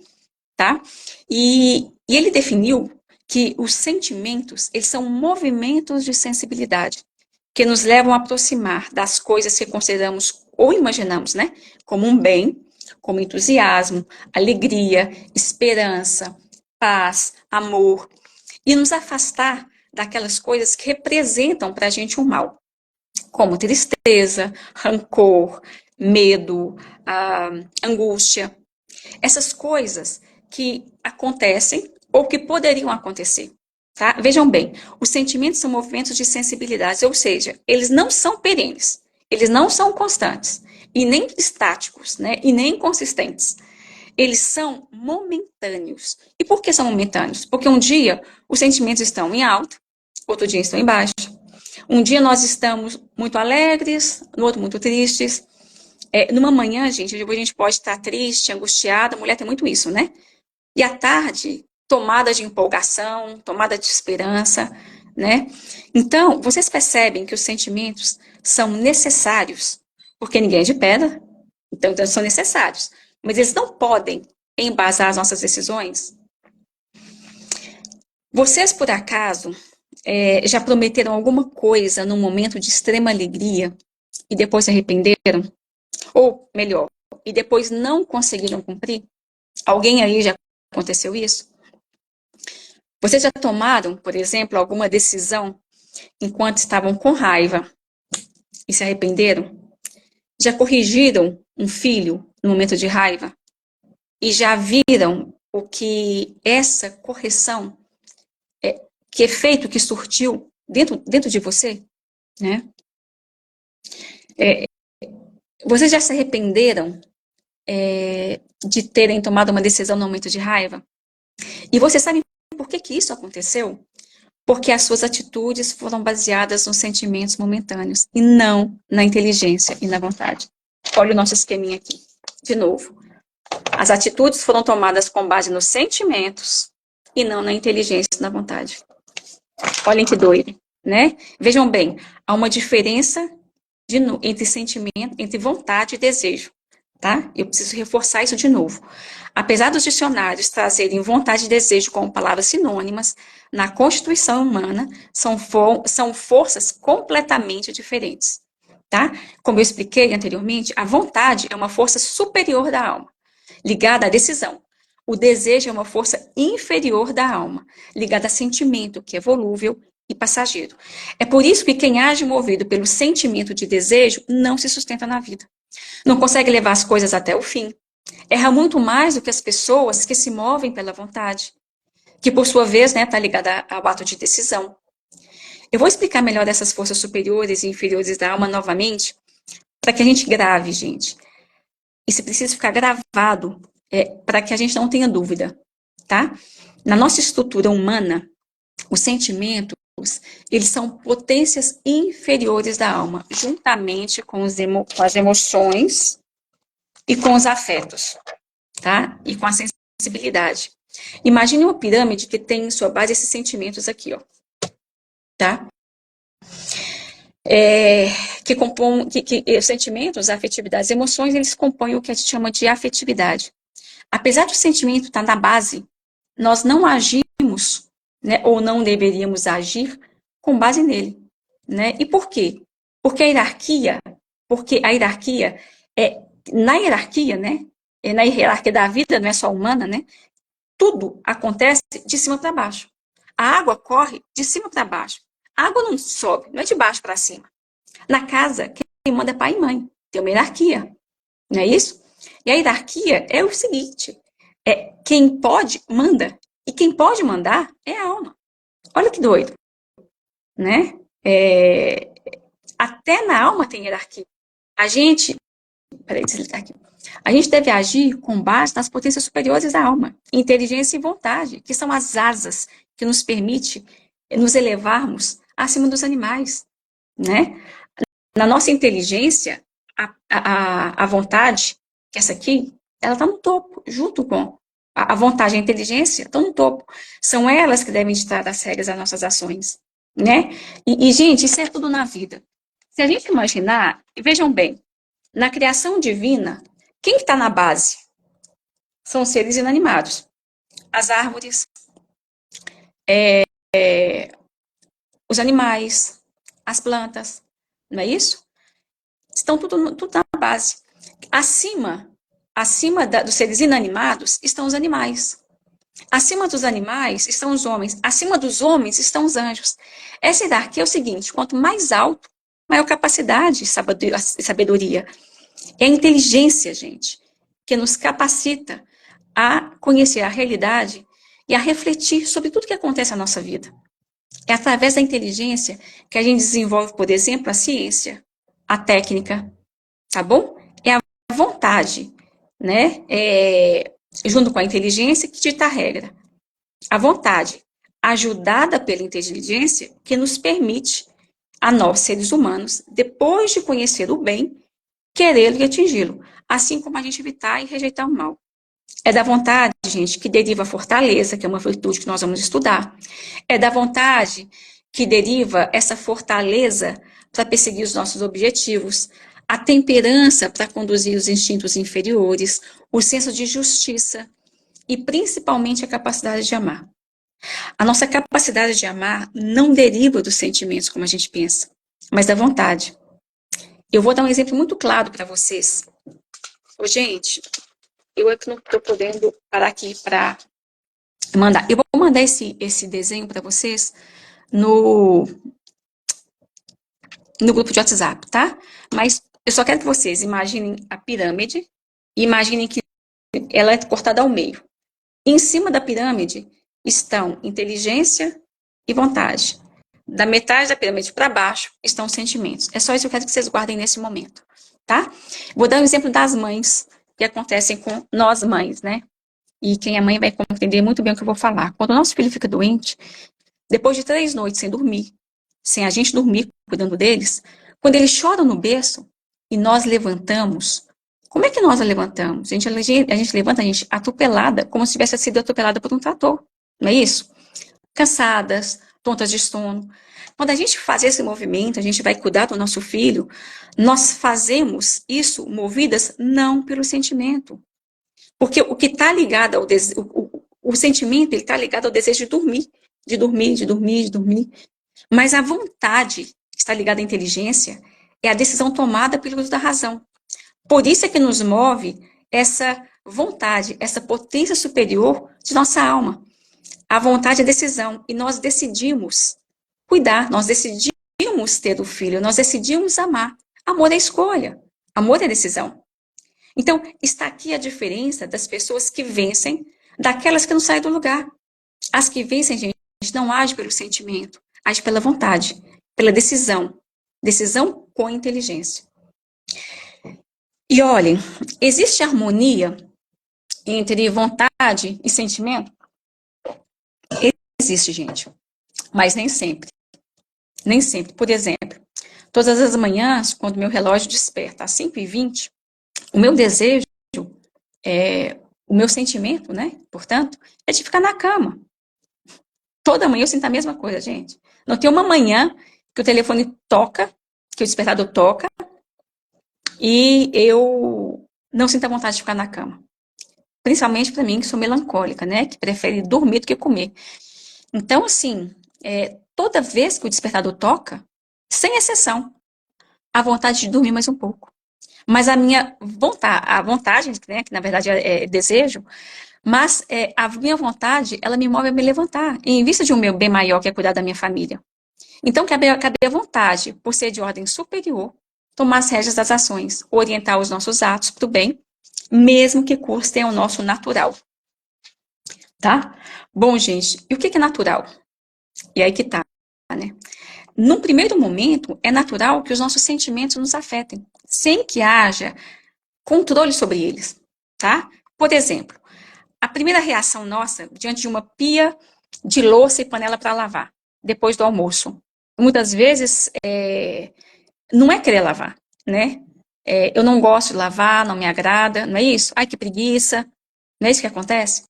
tá? E ele definiu que os sentimentos, eles são movimentos de sensibilidade que nos levam a aproximar das coisas que consideramos ou imaginamos, né, como um bem, como entusiasmo, alegria, esperança, paz, amor, e nos afastar daquelas coisas que representam para a gente um mal, como tristeza, rancor, medo, angústia. Essas coisas que acontecem ou que poderiam acontecer. Tá? Vejam bem, os sentimentos são movimentos de sensibilidade, ou seja, eles não são perenes, eles não são constantes, e nem estáticos, né? E nem consistentes. Eles são momentâneos. E por que são momentâneos? Porque um dia os sentimentos estão em alta, outro dia estão em baixa. Um dia nós estamos muito alegres, no outro muito tristes. Numa manhã, gente, a gente pode estar triste, angustiada, a mulher tem muito isso, né? E à tarde, tomada de empolgação, tomada de esperança, né? Então, vocês percebem que os sentimentos são necessários, porque ninguém é de pedra, então eles são necessários, mas eles não podem embasar as nossas decisões. Vocês, por acaso, já prometeram alguma coisa num momento de extrema alegria e depois se arrependeram? Ou, melhor, e depois não conseguiram cumprir? Alguém aí já aconteceu isso? Vocês já tomaram, por exemplo, alguma decisão enquanto estavam com raiva e se arrependeram? Já corrigiram um filho no momento de raiva? E já viram o que essa correção, que efeito que surtiu dentro de você? Né? Vocês já se arrependeram de terem tomado uma decisão no momento de raiva? E vocês sabem por que isso aconteceu? Porque as suas atitudes foram baseadas nos sentimentos momentâneos e não na inteligência e na vontade. Olha o nosso esqueminha aqui, de novo. As atitudes foram tomadas com base nos sentimentos e não na inteligência e na vontade. Olhem que doido, né? Vejam bem, há uma diferença entre sentimento, entre vontade e desejo, tá? Eu preciso reforçar isso de novo. Apesar dos dicionários trazerem vontade e desejo como palavras sinônimas, na constituição humana são forças completamente diferentes, tá? Como eu expliquei anteriormente, a vontade é uma força superior da alma, ligada à decisão. O desejo é uma força inferior da alma, ligada a sentimento, que é volúvel e passageiro. É por isso que quem age movido pelo sentimento de desejo não se sustenta na vida. Não consegue levar as coisas até o fim. Erra muito mais do que as pessoas que se movem pela vontade, que por sua vez está ligada ao ato de decisão. Eu vou explicar melhor essas forças superiores e inferiores da alma novamente, para que a gente grave, gente. Isso precisa ficar gravado, para que a gente não tenha dúvida, tá? Na nossa estrutura humana, os sentimentos, eles são potências inferiores da alma, juntamente com as emoções e com os afetos, tá? E com a sensibilidade. Imagine uma pirâmide que tem em sua base esses sentimentos aqui, ó, tá? Que compõem, os sentimentos, a afetividade, as emoções, eles compõem o que a gente chama de afetividade. Apesar do sentimento estar na base, nós não agimos, né, ou não deveríamos agir com base nele, né? E por quê? Porque a hierarquia na hierarquia, né? Na hierarquia da vida, não é só humana, né? Tudo acontece de cima para baixo. A água corre de cima para baixo. A água não sobe, não é de baixo para cima. Na casa, quem manda é pai e mãe. Tem uma hierarquia, não é isso? E a hierarquia é o seguinte: quem pode, manda. E quem pode mandar é a alma. Olha que doido, né? Até na alma tem hierarquia. A gente, peraí, desligar aqui. A gente deve agir com base nas potências superiores da alma, inteligência e vontade, que são as asas que nos permitem nos elevarmos acima dos animais, né? Na nossa inteligência, a vontade, que essa aqui, ela está no topo, junto com a vontade e a inteligência, estão no topo. São elas que devem ditar as regras das nossas ações, né? Gente, isso é tudo na vida. Se a gente imaginar, vejam bem, na criação divina, quem está na base? São os seres inanimados. As árvores, os animais, as plantas, não é isso? Estão tudo na base. Acima dos seres inanimados estão os animais. Acima dos animais estão os homens. Acima dos homens estão os anjos. Essa hierarquia é o seguinte: quanto mais alto, maior capacidade e sabedoria. É a inteligência, gente, que nos capacita a conhecer a realidade e a refletir sobre tudo que acontece na nossa vida. É através da inteligência que a gente desenvolve, por exemplo, a ciência, a técnica, tá bom? É a vontade, né? Junto com a inteligência que dita a regra. A vontade, ajudada pela inteligência, que nos permite, a nós, seres humanos, depois de conhecer o bem, querê-lo e atingi-lo, assim como a gente evitar e rejeitar o mal. É da vontade, gente, que deriva a fortaleza, que é uma virtude que nós vamos estudar. É da vontade que deriva essa fortaleza para perseguir os nossos objetivos, a temperança para conduzir os instintos inferiores, o senso de justiça e principalmente a capacidade de amar. A nossa capacidade de amar não deriva dos sentimentos, como a gente pensa, mas da vontade. Eu vou dar um exemplo muito claro para vocês. Gente, eu é que não estou podendo parar aqui para mandar. Eu vou mandar esse desenho para vocês no grupo de WhatsApp, tá? Mas eu só quero que vocês imaginem a pirâmide e imaginem que ela é cortada ao meio. Em cima da pirâmide estão inteligência e vontade. Da metade da pirâmide para baixo estão os sentimentos. É só isso que eu quero que vocês guardem nesse momento, tá? Vou dar um exemplo das mães, que acontecem com nós mães, né? E quem é mãe vai compreender muito bem o que eu vou falar. Quando o nosso filho fica doente, depois de 3 noites sem dormir, sem a gente dormir cuidando deles, quando eles choram no berço e nós levantamos, como é que nós a levantamos? A gente levanta a gente atropelada, como se tivesse sido atropelada por um trator, não é isso? Cansadas, tontas de sono. Quando a gente faz esse movimento, a gente vai cuidar do nosso filho, nós fazemos isso movidas não pelo sentimento. Porque o que está ligado ao desejo, o sentimento, ele está ligado ao desejo de dormir, de dormir, de dormir, de dormir. Mas a vontade, que está ligada à inteligência, é a decisão tomada pelo uso da razão. Por isso é que nos move essa vontade, essa potência superior de nossa alma. A vontade é decisão, e nós decidimos cuidar, nós decidimos ter o filho, nós decidimos amar. Amor é escolha, amor é decisão. Então, está aqui a diferença das pessoas que vencem daquelas que não saem do lugar. As que vencem, gente, não agem pelo sentimento, agem pela vontade, pela decisão. Decisão com inteligência. E olhem, existe harmonia entre vontade e sentimento? Existe, gente, mas nem sempre. Nem sempre. Por exemplo, todas as manhãs, quando meu relógio desperta às 5h20, o meu desejo, o meu sentimento, né, portanto, é de ficar na cama. Toda manhã eu sinto a mesma coisa, gente. Não tem uma manhã que o telefone toca, que o despertador toca, e eu não sinto a vontade de ficar na cama. Principalmente para mim, que sou melancólica, né, que prefere dormir do que comer. Então, assim, toda vez que o despertador toca, sem exceção, a vontade de dormir mais um pouco. Mas a vontade, né, que na verdade é desejo, mas a minha vontade, ela me move a me levantar, em vista de um meu bem maior, que é cuidar da minha família. Então, cabe a vontade, por ser de ordem superior, tomar as rédeas das ações, orientar os nossos atos para o bem, mesmo que custem ao nosso natural. Tá? Bom, gente, e o que é natural? E aí que tá, né? Num primeiro momento, é natural que os nossos sentimentos nos afetem, sem que haja controle sobre eles, tá? Por exemplo, a primeira reação nossa diante de uma pia de louça e panela para lavar, depois do almoço, muitas vezes não é querer lavar, né? Eu não gosto de lavar, não me agrada, não é isso? Ai, que preguiça, não é isso que acontece?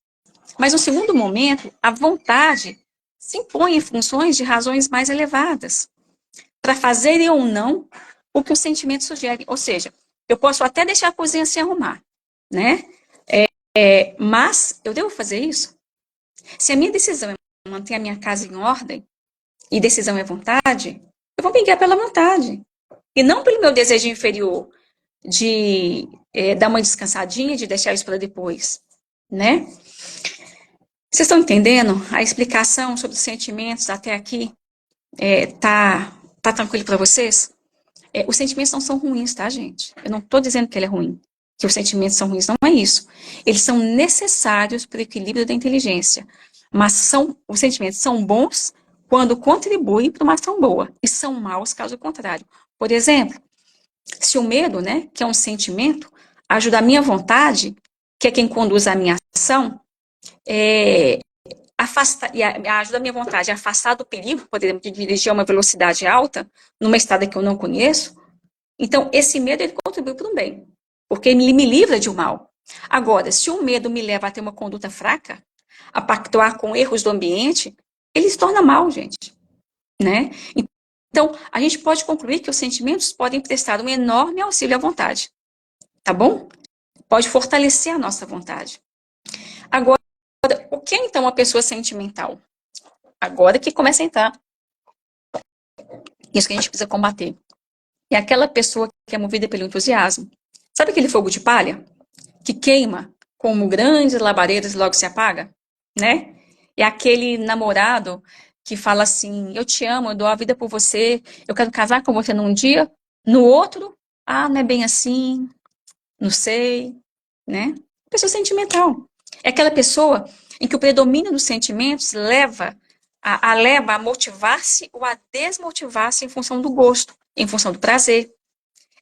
Mas no segundo momento, a vontade se impõe em funções de razões mais elevadas, para fazerem ou não o que o sentimento sugere. Ou seja, eu posso até deixar a cozinha se arrumar, né? Mas eu devo fazer isso? Se a minha decisão é manter a minha casa em ordem, e decisão é vontade, eu vou brigar pela vontade. E não pelo meu desejo inferior de dar uma descansadinha, de deixar isso para depois, né? Vocês estão entendendo a explicação sobre os sentimentos até aqui? Tá tranquilo para vocês? Os sentimentos não são ruins, tá, gente? Eu não estou dizendo que ele é ruim, que os sentimentos são ruins, não é isso. Eles são necessários para o equilíbrio da inteligência. Mas os sentimentos são bons quando contribuem para uma ação boa, e são maus caso contrário. Por exemplo, se o medo, né, que é um sentimento, ajuda a minha vontade, que é quem conduz a minha ação, ajuda a minha vontade a afastar do perigo, por exemplo, de dirigir a uma velocidade alta, numa estrada que eu não conheço. Então, esse medo, ele contribui para o bem, porque ele me livra de um mal. Agora, se o medo me leva a ter uma conduta fraca, a pactuar com erros do ambiente, ele se torna mal, gente, né? Então, a gente pode concluir que os sentimentos podem prestar um enorme auxílio à vontade, tá bom? Pode fortalecer a nossa vontade. Agora, o que é então uma pessoa sentimental? Agora que começa a entrar. Isso que a gente precisa combater. É aquela pessoa que é movida pelo entusiasmo. Sabe aquele fogo de palha? Que queima como grandes labaredas e logo se apaga? Né? É aquele namorado que fala assim, eu te amo, eu dou a vida por você, eu quero casar com você num dia, no outro, não é bem assim, não sei, né? Pessoa sentimental. É aquela pessoa em que o predomínio dos sentimentos leva a motivar-se ou a desmotivar-se em função do gosto, em função do prazer.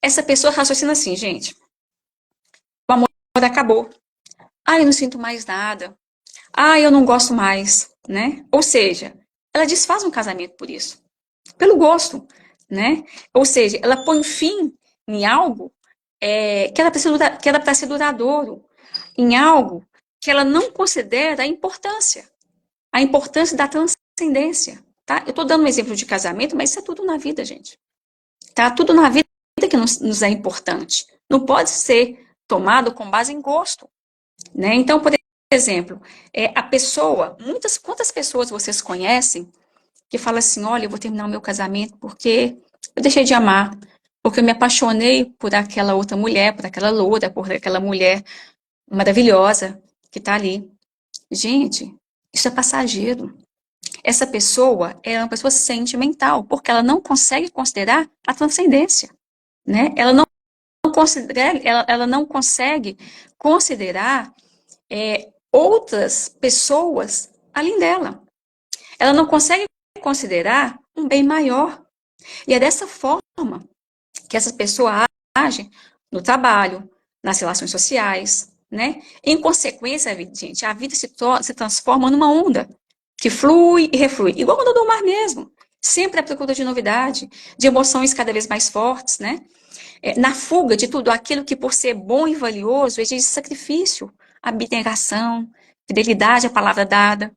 Essa pessoa raciocina assim, gente, o amor acabou. Eu não sinto mais nada. Eu não gosto mais, né? Ou seja, ela desfaz um casamento por isso, pelo gosto, né? Ou seja, ela põe fim em algo que era para ser duradouro, em algo que ela não considera a importância da transcendência. tá? Eu estou dando um exemplo de casamento, mas isso é tudo na vida, gente. Tá? Tudo na vida que nos é importante. Não pode ser tomado com base em gosto, né? Então, por exemplo, a pessoa, quantas pessoas vocês conhecem que falam assim, olha, eu vou terminar o meu casamento porque eu deixei de amar, porque eu me apaixonei por aquela outra mulher, por aquela loura, por aquela mulher maravilhosa que está ali. Gente, isso é passageiro. Essa pessoa é uma pessoa sentimental, porque ela não consegue considerar a transcendência, né? Ela não consegue considerar outras pessoas além dela. Ela não consegue considerar um bem maior. E é dessa forma que essa pessoa age no trabalho, nas relações sociais, né? Em consequência, gente, a vida se transforma numa onda que flui e reflui, igual quando do mar mesmo. Sempre à procura de novidade, de emoções cada vez mais fortes, né? Na fuga de tudo aquilo que, por ser bom e valioso, exige sacrifício, abnegação, fidelidade à palavra dada,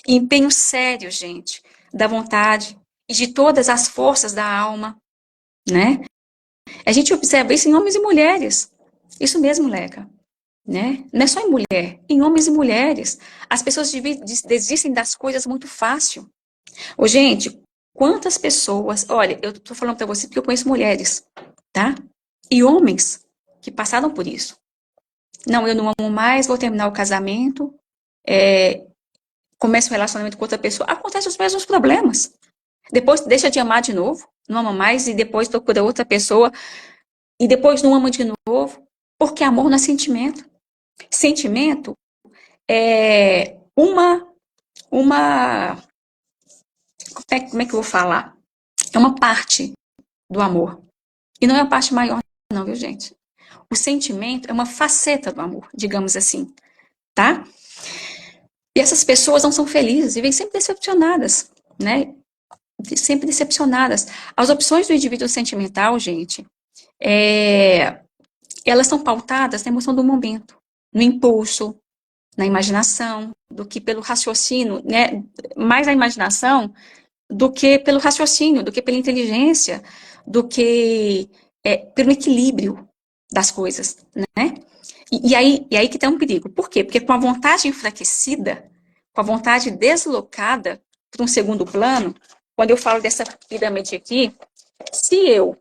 e empenho sério, gente, da vontade e de todas as forças da alma, né? A gente observa isso em homens e mulheres. Isso mesmo, Leca, né? Não é só em mulher, em homens e mulheres. As pessoas desistem das coisas muito fácil. Ô, gente, quantas pessoas... Olha, eu tô falando para você porque eu conheço mulheres, tá? E homens que passaram por isso. Não, eu não amo mais, vou terminar o casamento, começo um relacionamento com outra pessoa. Acontecem os mesmos problemas. Depois deixa de amar de novo, não ama mais, e depois procura outra pessoa, e depois não ama de novo, porque amor não é sentimento. Sentimento é uma como é que eu vou falar? É uma parte do amor. E não é a parte maior, não, viu, gente? O sentimento é uma faceta do amor, digamos assim, tá? E essas pessoas não são felizes e vêm sempre decepcionadas, né? Sempre decepcionadas. As opções do indivíduo sentimental, gente, elas são pautadas na emoção do momento, no impulso, na imaginação, do que pelo raciocínio, né? Mais na imaginação do que pelo raciocínio, do que pela inteligência, do que pelo equilíbrio das coisas, né? E aí que tem um perigo. Por quê? Porque com a vontade enfraquecida, com a vontade deslocada para um segundo plano, quando eu falo dessa pirâmide aqui, se eu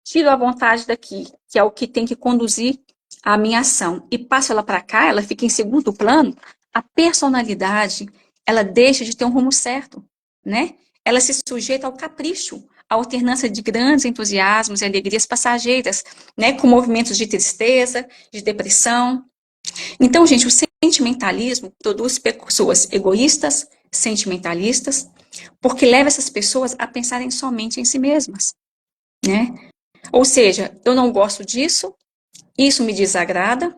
tiro a vontade daqui, que é o que tem que conduzir a minha ação, e passo ela para cá, ela fica em segundo plano, a personalidade, ela deixa de ter um rumo certo, né? Ela se sujeita ao capricho, à alternância de grandes entusiasmos e alegrias passageiras, né? Com movimentos de tristeza, de depressão. Então, gente, o sentimentalismo produz pessoas egoístas, sentimentalistas, porque leva essas pessoas a pensarem somente em si mesmas, né? Ou seja, eu não gosto disso, isso me desagrada.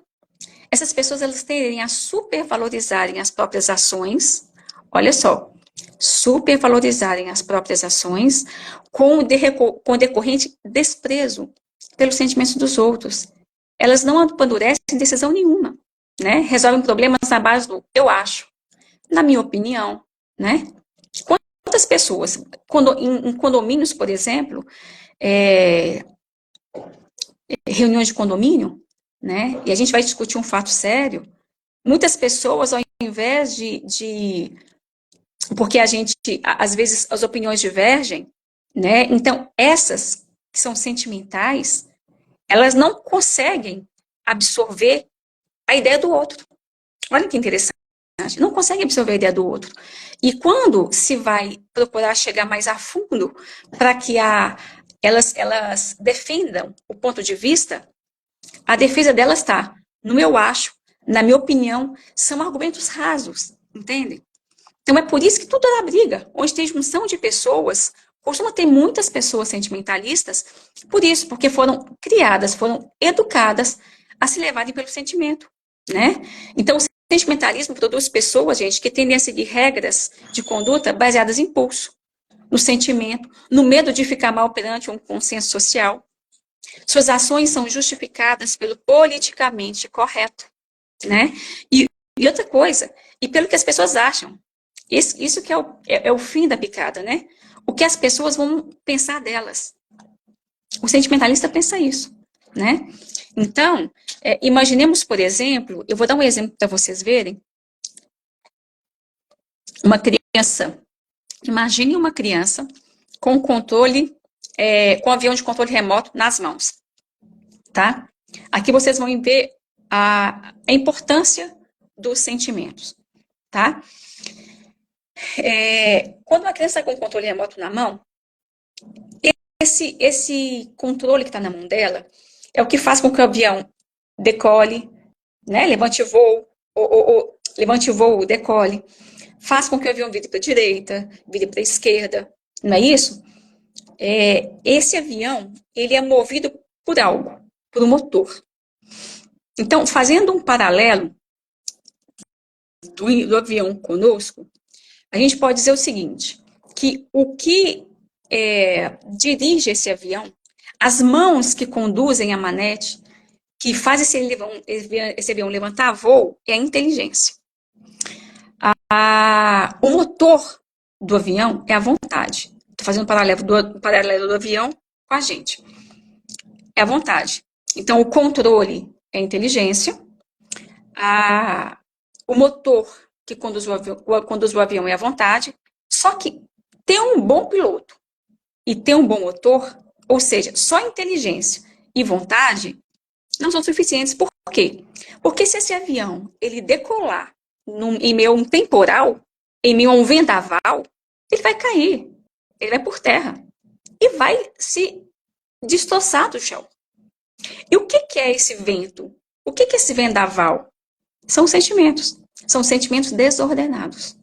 Essas pessoas elas tendem a supervalorizarem as próprias ações. Olha só, supervalorizarem as próprias ações com decorrente desprezo pelos sentimentos dos outros. Elas não amadurecem decisão nenhuma, né? Resolvem problemas na base do eu acho, na minha opinião, né? Quantas pessoas, em condomínios, por exemplo, é, reuniões de condomínio, né? E a gente vai discutir um fato sério. Muitas pessoas, ao invés porque a gente, às vezes, as opiniões divergem, né? Então, essas que são sentimentais, elas não conseguem absorver a ideia do outro. Olha que interessante. Não conseguem absorver a ideia do outro. E quando se vai procurar chegar mais a fundo para que elas defendam o ponto de vista, a defesa delas está no eu acho, na minha opinião, são argumentos rasos, entende? Então é por isso que tudo dá briga. Onde tem junção de pessoas, costuma ter muitas pessoas sentimentalistas, por isso, porque foram criadas, foram educadas a se levarem pelo sentimento, né? Então o sentimentalismo produz pessoas, gente, que tendem a seguir regras de conduta baseadas em impulso, no sentimento, no medo de ficar mal perante um consenso social. Suas ações são justificadas pelo politicamente correto, né? E outra coisa, e pelo que as pessoas acham. Isso que é o fim da picada, né? O que as pessoas vão pensar delas. O sentimentalista pensa isso, né? Então, imaginemos, por exemplo, eu vou dar um exemplo para vocês verem, uma criança. Imagine uma criança com controle, com um avião de controle remoto nas mãos, tá? Aqui vocês vão ver a importância dos sentimentos, tá? Quando uma criança está com o controle remoto na mão, esse controle que está na mão dela é o que faz com que o avião decole, né? Levante voo, decole, faz com que o avião vire para a direita, vire para a esquerda, não é isso? Esse avião, ele é movido por algo, por um motor. Então, fazendo um paralelo do avião conosco, a gente pode dizer o seguinte, que o que dirige esse avião, as mãos que conduzem a manete, que faz esse avião levantar voo, é a inteligência. O motor do avião é a vontade. Estou fazendo um paralelo do avião com a gente. É a vontade. Então, o controle é a inteligência. O motor que conduz o avião é a vontade. Só que ter um bom piloto e ter um bom motor, ou seja, só inteligência e vontade, não são suficientes. Por quê? Porque se esse avião ele decolar em meio a um temporal, em meio a um vendaval, ele vai cair, ele vai por terra e vai se destroçar do chão. E o que é esse vento? O que é esse vendaval? São sentimentos desordenados.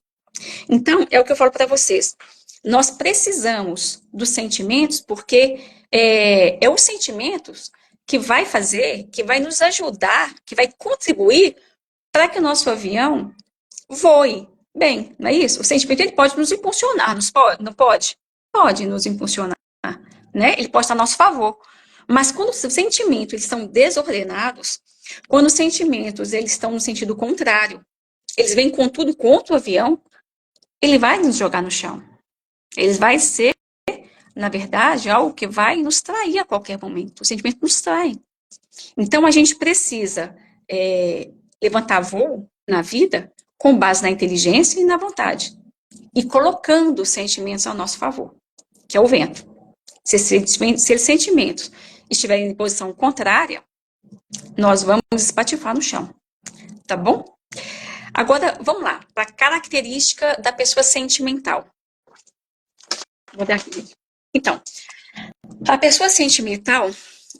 Então, é o que eu falo para vocês. Nós precisamos dos sentimentos porque é os sentimentos que vai fazer, que vai nos ajudar, que vai contribuir para que o nosso avião voe bem, não é isso? O sentimento ele pode nos impulsionar, não pode? Pode nos impulsionar, né? Ele pode estar a nosso favor. Mas quando os sentimentos eles estão desordenados, quando os sentimentos eles estão no sentido contrário, eles vêm com tudo contra o avião, ele vai nos jogar no chão. Ele vai ser, na verdade, algo que vai nos trair a qualquer momento. O sentimento nos trai. Então, a gente precisa levantar voo na vida com base na inteligência e na vontade. E colocando os sentimentos ao nosso favor, que é o vento. Se esses sentimentos estiverem em posição contrária, nós vamos espatifar no chão. Tá bom? Agora, vamos lá, para a característica da pessoa sentimental. Vou dar aqui. Então, a pessoa sentimental,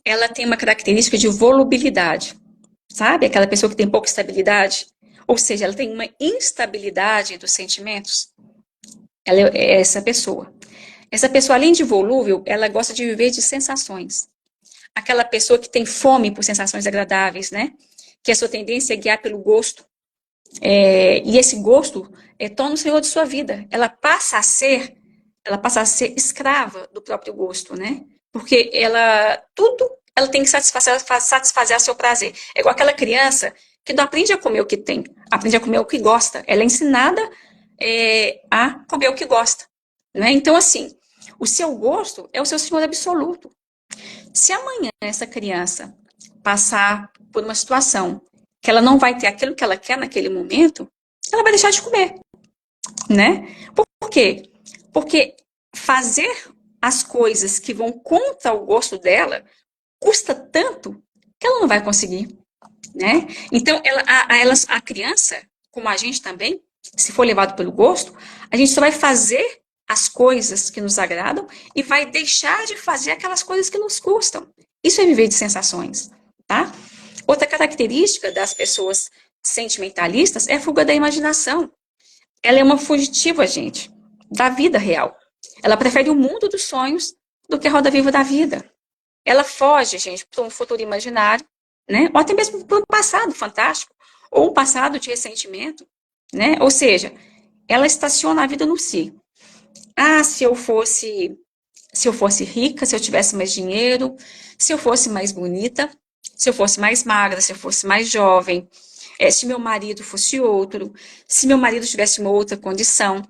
ela tem uma característica de volubilidade, sabe? Aquela pessoa que tem pouca estabilidade, ou seja, ela tem uma instabilidade dos sentimentos. Ela é essa pessoa. Essa pessoa, além de volúvel, ela gosta de viver de sensações. Aquela pessoa que tem fome por sensações agradáveis, né? Que a sua tendência é guiar pelo gosto. E esse gosto torna o senhor de sua vida. Ela passa a ser escrava do próprio gosto, né? Porque ela tem que satisfazer a seu prazer. É igual aquela criança que não aprende a comer o que tem, aprende a comer o que gosta. Ela é ensinada a comer o que gosta, né? Então, assim, o seu gosto é o seu senhor absoluto. Se amanhã essa criança passar por uma situação que ela não vai ter aquilo que ela quer naquele momento, ela vai deixar de comer, né? Por quê? Porque fazer as coisas que vão contra o gosto dela custa tanto que ela não vai conseguir, né? Então, a criança, como a gente também, se for levado pelo gosto, a gente só vai fazer as coisas que nos agradam e vai deixar de fazer aquelas coisas que nos custam. Isso é viver de sensações, tá? Outra característica das pessoas sentimentalistas é a fuga da imaginação. Ela é uma fugitiva, gente, da vida real. Ela prefere o mundo dos sonhos do que a roda viva da vida. Ela foge, gente, para um futuro imaginário, né? Ou até mesmo para um passado fantástico, ou um passado de ressentimento, né? Ou seja, ela estaciona a vida no si. Ah, se eu fosse rica, se eu tivesse mais dinheiro, se eu fosse mais bonita, se eu fosse mais magra, se eu fosse mais jovem, se meu marido fosse outro, se meu marido tivesse uma outra condição,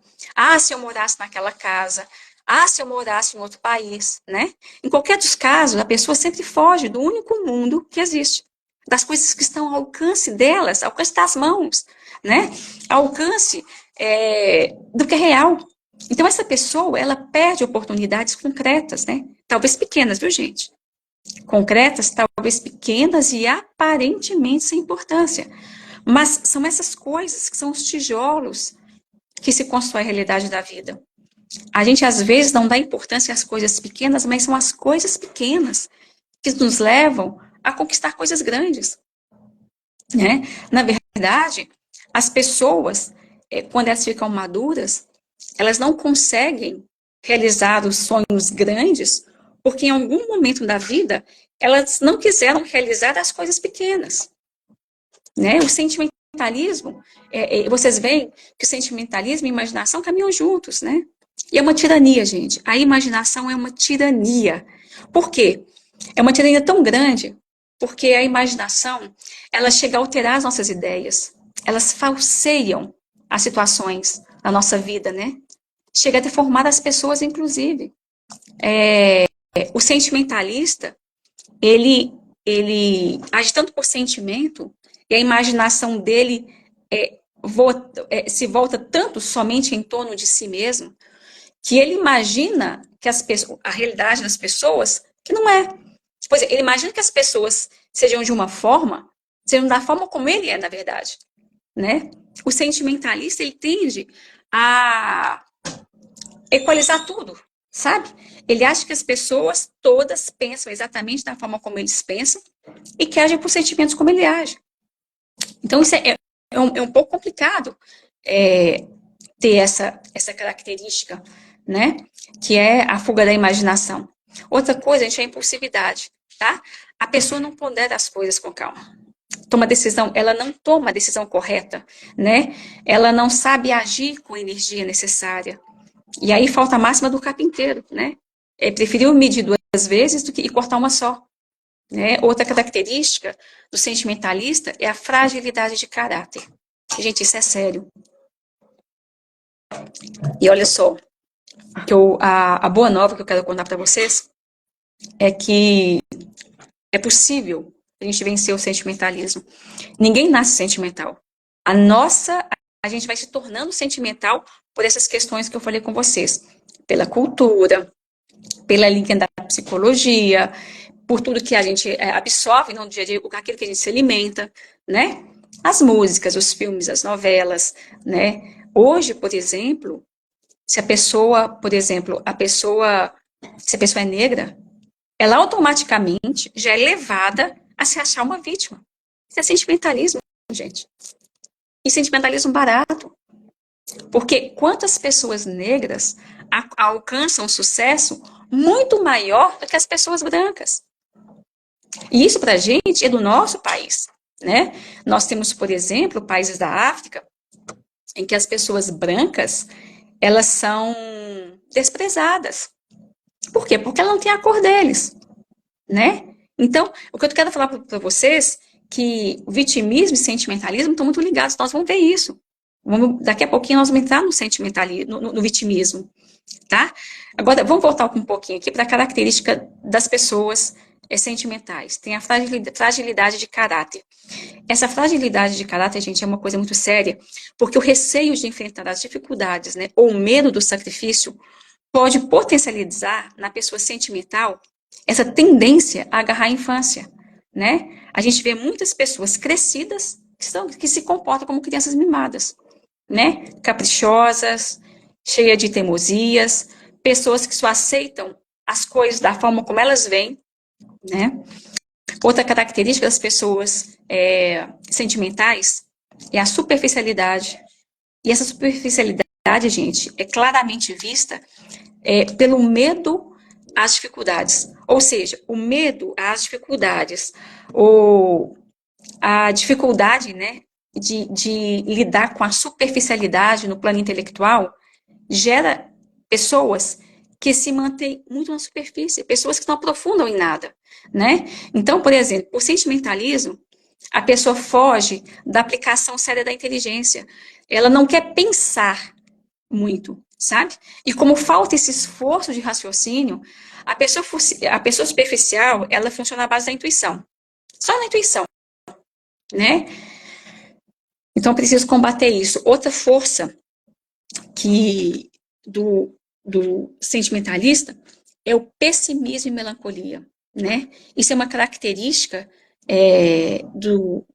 se eu morasse naquela casa, se eu morasse em outro país, né? Em qualquer dos casos, a pessoa sempre foge do único mundo que existe, das coisas que estão ao alcance delas, ao alcance das mãos, né? Ao alcance do que é real. Então, essa pessoa, ela perde oportunidades concretas, né? Talvez pequenas, viu, gente? Concretas, talvez pequenas e aparentemente sem importância. Mas são essas coisas que são os tijolos que se constrói a realidade da vida. A gente, às vezes, não dá importância às coisas pequenas, mas são as coisas pequenas que nos levam a conquistar coisas grandes, né? Na verdade, as pessoas, quando elas ficam maduras, elas não conseguem realizar os sonhos grandes, porque em algum momento da vida elas não quiseram realizar as coisas pequenas, né? O sentimentalismo, vocês veem que o sentimentalismo e a imaginação caminham juntos, né? E é uma tirania, gente. A imaginação é uma tirania. Por quê? É uma tirania tão grande, porque a imaginação, ela chega a alterar as nossas ideias. Elas falseiam as situações da nossa vida, né? Chega a deformar as pessoas, inclusive. O sentimentalista, ele age tanto por sentimento, e a imaginação dele se volta tanto somente em torno de si mesmo, que ele imagina que a realidade das pessoas, que não é. Pois é, ele imagina que as pessoas sejam de uma forma, sejam da forma como ele é, na verdade, né? O sentimentalista, ele tende a equalizar tudo, sabe? Ele acha que as pessoas todas pensam exatamente da forma como eles pensam e que agem por sentimentos como ele age. Então, isso é um pouco complicado ter essa característica, né? Que é a fuga da imaginação. Outra coisa, gente, é a impulsividade, tá? A pessoa não pondera as coisas com calma. Ela não toma a decisão correta, né? Ela não sabe agir com a energia necessária. E aí falta a máxima do carpinteiro, né? Preferiu medir 2 vezes do que cortar uma só. Né? Outra característica do sentimentalista é a fragilidade de caráter. Gente, isso é sério. E olha só, a boa nova que eu quero contar para vocês é que é possível a gente vencer o sentimentalismo. Ninguém nasce sentimental. A gente vai se tornando sentimental por essas questões que eu falei com vocês. Pela cultura, pela linha da psicologia, por tudo que a gente absorve no dia a dia, aquilo que a gente se alimenta, né? As músicas, os filmes, as novelas, né? Hoje, por exemplo, se a pessoa é negra, ela automaticamente já é levada a se achar uma vítima. Isso é sentimentalismo, gente. E sentimentalismo barato. Porque quantas pessoas negras alcançam sucesso muito maior do que as pessoas brancas? E isso, para a gente, é do nosso país, né? Nós temos, por exemplo, países da África em que as pessoas brancas, elas são desprezadas. Por quê? Porque ela não tem a cor deles, né? Então, o que eu quero falar para vocês que o vitimismo e sentimentalismo estão muito ligados. Nós vamos ver isso. Daqui a pouquinho nós vamos entrar no sentimentalismo, no vitimismo, tá? Agora, vamos voltar um pouquinho aqui para a característica das pessoas sentimentais. Tem a fragilidade de caráter. Essa fragilidade de caráter, gente, é uma coisa muito séria, porque o receio de enfrentar as dificuldades, né, ou o medo do sacrifício, pode potencializar na pessoa sentimental essa tendência a agarrar a infância, né? A gente vê muitas pessoas crescidas que se comportam como crianças mimadas, né? Caprichosas, cheias de teimosias, pessoas que só aceitam as coisas da forma como elas vêm, né? Outra característica das pessoas sentimentais é a superficialidade. E essa superficialidade, gente, é claramente vista pelo medo às dificuldades. Ou seja, o medo às dificuldades, ou a dificuldade, né, de lidar com a superficialidade no plano intelectual, gera pessoas que se mantêm muito na superfície, pessoas que não aprofundam em nada, né? Então, por exemplo, o sentimentalismo, A pessoa foge da aplicação séria da inteligência. Ela não quer pensar muito, sabe? E como falta esse esforço de raciocínio, a pessoa superficial, ela funciona à base da intuição. Só na intuição, né? Então, preciso combater isso. Outra força que do sentimentalista é o pessimismo e melancolia, né? Isso é uma característica do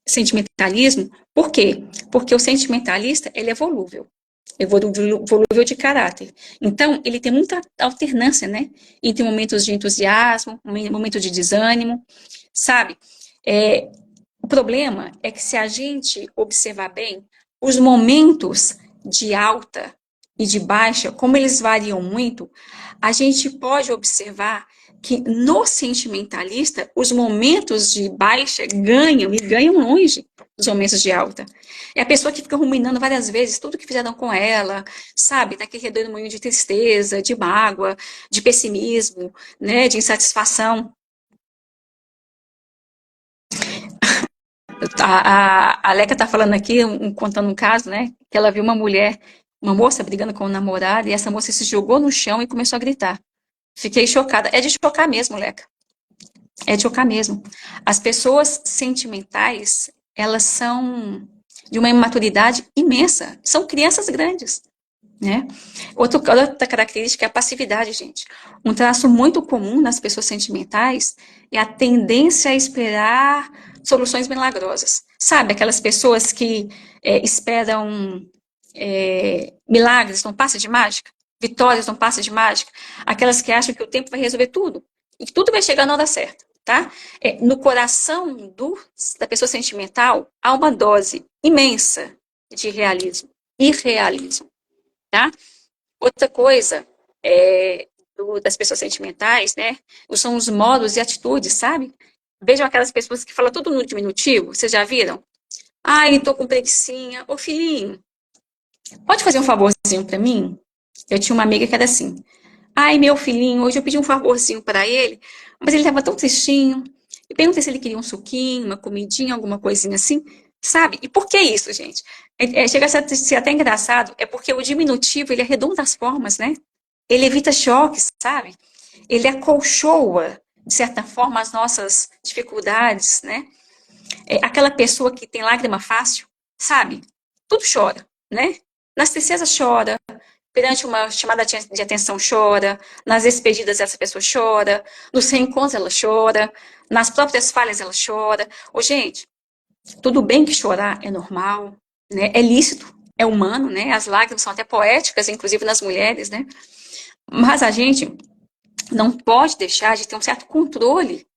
sentimentalismo. Por quê? Porque o sentimentalista, ele é volúvel de caráter. Então, ele tem muita alternância, né? Entre momentos de entusiasmo, momentos de desânimo, sabe? O problema é que se a gente observar bem, os momentos de alta e de baixa, como eles variam muito, a gente pode observar que no sentimentalista, os momentos de baixa ganham e ganham longe dos momentos de alta. É a pessoa que fica ruminando várias vezes tudo que fizeram com ela, sabe? Naquele redemoinho de tristeza, de mágoa, de pessimismo, né? De insatisfação. A Leca tá falando aqui, contando um caso, né? Que ela viu uma moça brigando com o namorado, e essa moça se jogou no chão e começou a gritar. Fiquei chocada. É de chocar mesmo, Leca. É de chocar mesmo. As pessoas sentimentais, elas são de uma imaturidade imensa. São crianças grandes, né? Outra característica é a passividade, gente. Um traço muito comum nas pessoas sentimentais é a tendência a esperar soluções milagrosas. Sabe, aquelas pessoas que esperam milagres, não passa de mágica, vitórias, não passa de mágica, aquelas que acham que o tempo vai resolver tudo, e que tudo vai chegar na hora certa, tá? No coração da pessoa sentimental, há uma dose imensa de realismo, irrealismo, tá? Outra coisa das pessoas sentimentais, né, são os modos e atitudes, sabe? Vejam aquelas pessoas que falam tudo no diminutivo, vocês já viram? Ai, tô com preguicinha. Ô, filhinho, pode fazer um favorzinho pra mim? Eu tinha uma amiga que era assim. Ai, meu filhinho, hoje eu pedi um favorzinho pra ele, mas ele tava tão tristinho. E perguntei se ele queria um suquinho, uma comidinha, alguma coisinha assim, sabe? E por que isso, gente? Chega a ser até engraçado, é porque o diminutivo, ele arredonda as formas, né? Ele evita choques, sabe? Ele acolchoa, de certa forma, as nossas dificuldades, né? Aquela pessoa que tem lágrima fácil, sabe? Tudo chora, né? Nas tristezas chora, perante uma chamada de atenção chora, nas despedidas essa pessoa chora, nos reencontros ela chora, nas próprias falhas ela chora. Ô, gente, tudo bem que chorar é normal, né? É lícito, é humano, né? As lágrimas são até poéticas, inclusive nas mulheres, né? Mas a gente não pode deixar de ter um certo controle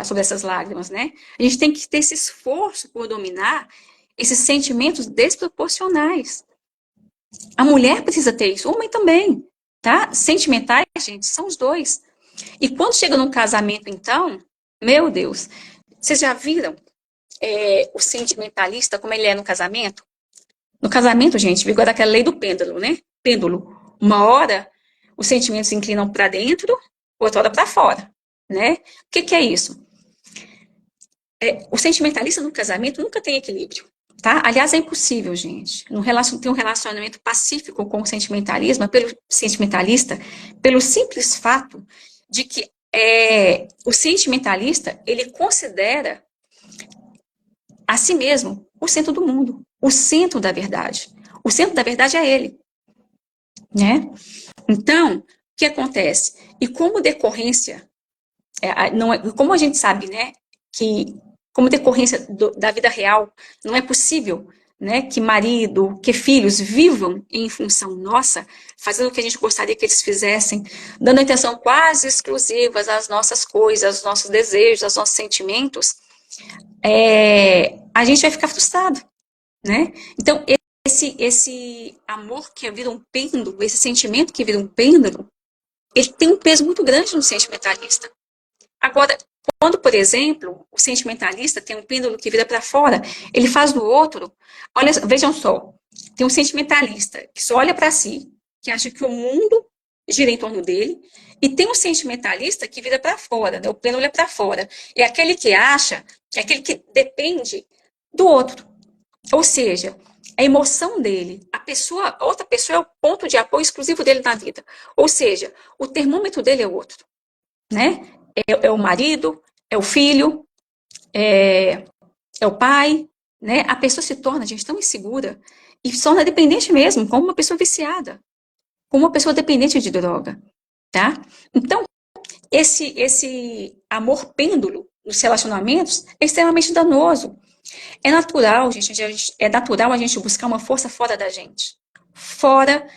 sobre essas lágrimas, né? A gente tem que ter esse esforço por dominar esses sentimentos desproporcionais. A mulher precisa ter isso, o homem também, tá? Sentimentais, gente, são os dois. E quando chega no casamento, então, meu Deus, vocês já viram o sentimentalista como ele é no casamento? No casamento, gente, vigora aquela lei do pêndulo, né? Pêndulo. Uma hora os sentimentos se inclinam para dentro, outra hora para fora, né? O que é isso? O sentimentalista no casamento nunca tem equilíbrio, tá? Aliás, é impossível, gente. Ter um relacionamento pacífico com o sentimentalista, pelo simples fato de que o sentimentalista, ele considera a si mesmo o centro do mundo, o centro da verdade. O centro da verdade é ele, né? Então, o que acontece? E como decorrência, como a gente sabe, né, que como decorrência da vida real, não é possível, né, que marido, que filhos vivam em função nossa, fazendo o que a gente gostaria que eles fizessem, dando atenção quase exclusiva às nossas coisas, aos nossos desejos, aos nossos sentimentos, a gente vai ficar frustrado, né? Então, esse amor que vira um pêndulo, esse sentimento que vira um pêndulo, ele tem um peso muito grande no sentimentalista. Agora, quando, por exemplo, o sentimentalista tem um pêndulo que vira para fora, ele faz do outro. Olha, vejam só, tem um sentimentalista que só olha para si, que acha que o mundo gira em torno dele, e tem um sentimentalista que vira para fora, né? O pleno olha para fora. É aquele que acha, é aquele que depende do outro. Ou seja, a emoção dele, a outra pessoa é o ponto de apoio exclusivo dele na vida. Ou seja, o termômetro dele é o outro, né? É o marido, é o filho, é o pai, né? A pessoa se torna, gente, tão insegura e se torna dependente mesmo, como uma pessoa viciada, como uma pessoa dependente de droga, tá? Então, esse amor pêndulo nos relacionamentos é extremamente danoso. É natural, é natural a gente buscar uma força fora da gente. Fora,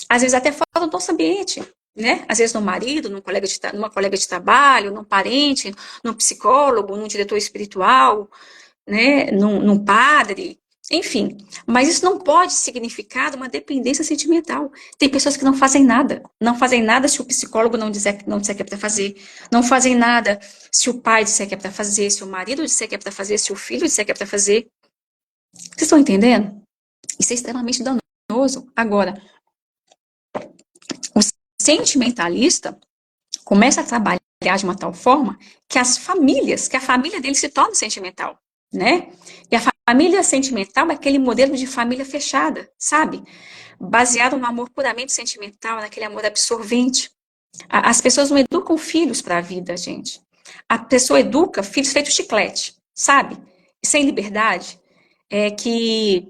às vezes até fora do nosso ambiente, né? Às vezes no marido, numa colega de trabalho, num parente, num psicólogo, num diretor espiritual, né? Num padre, enfim. Mas isso não pode significar uma dependência sentimental. Tem pessoas que não fazem nada se o psicólogo não disser que é para fazer, não fazem nada se o pai disser que é para fazer, se o marido disser que é para fazer, se o filho disser que é para fazer. Vocês estão entendendo? Isso é extremamente danoso. Agora, o sentimentalista começa a trabalhar de uma tal forma que a família dele se torna sentimental, né? E a família sentimental é aquele modelo de família fechada, sabe? Baseado no amor puramente sentimental, naquele amor absorvente. As pessoas não educam filhos para a vida, gente. A pessoa educa filhos feitos chiclete, sabe? Sem liberdade, que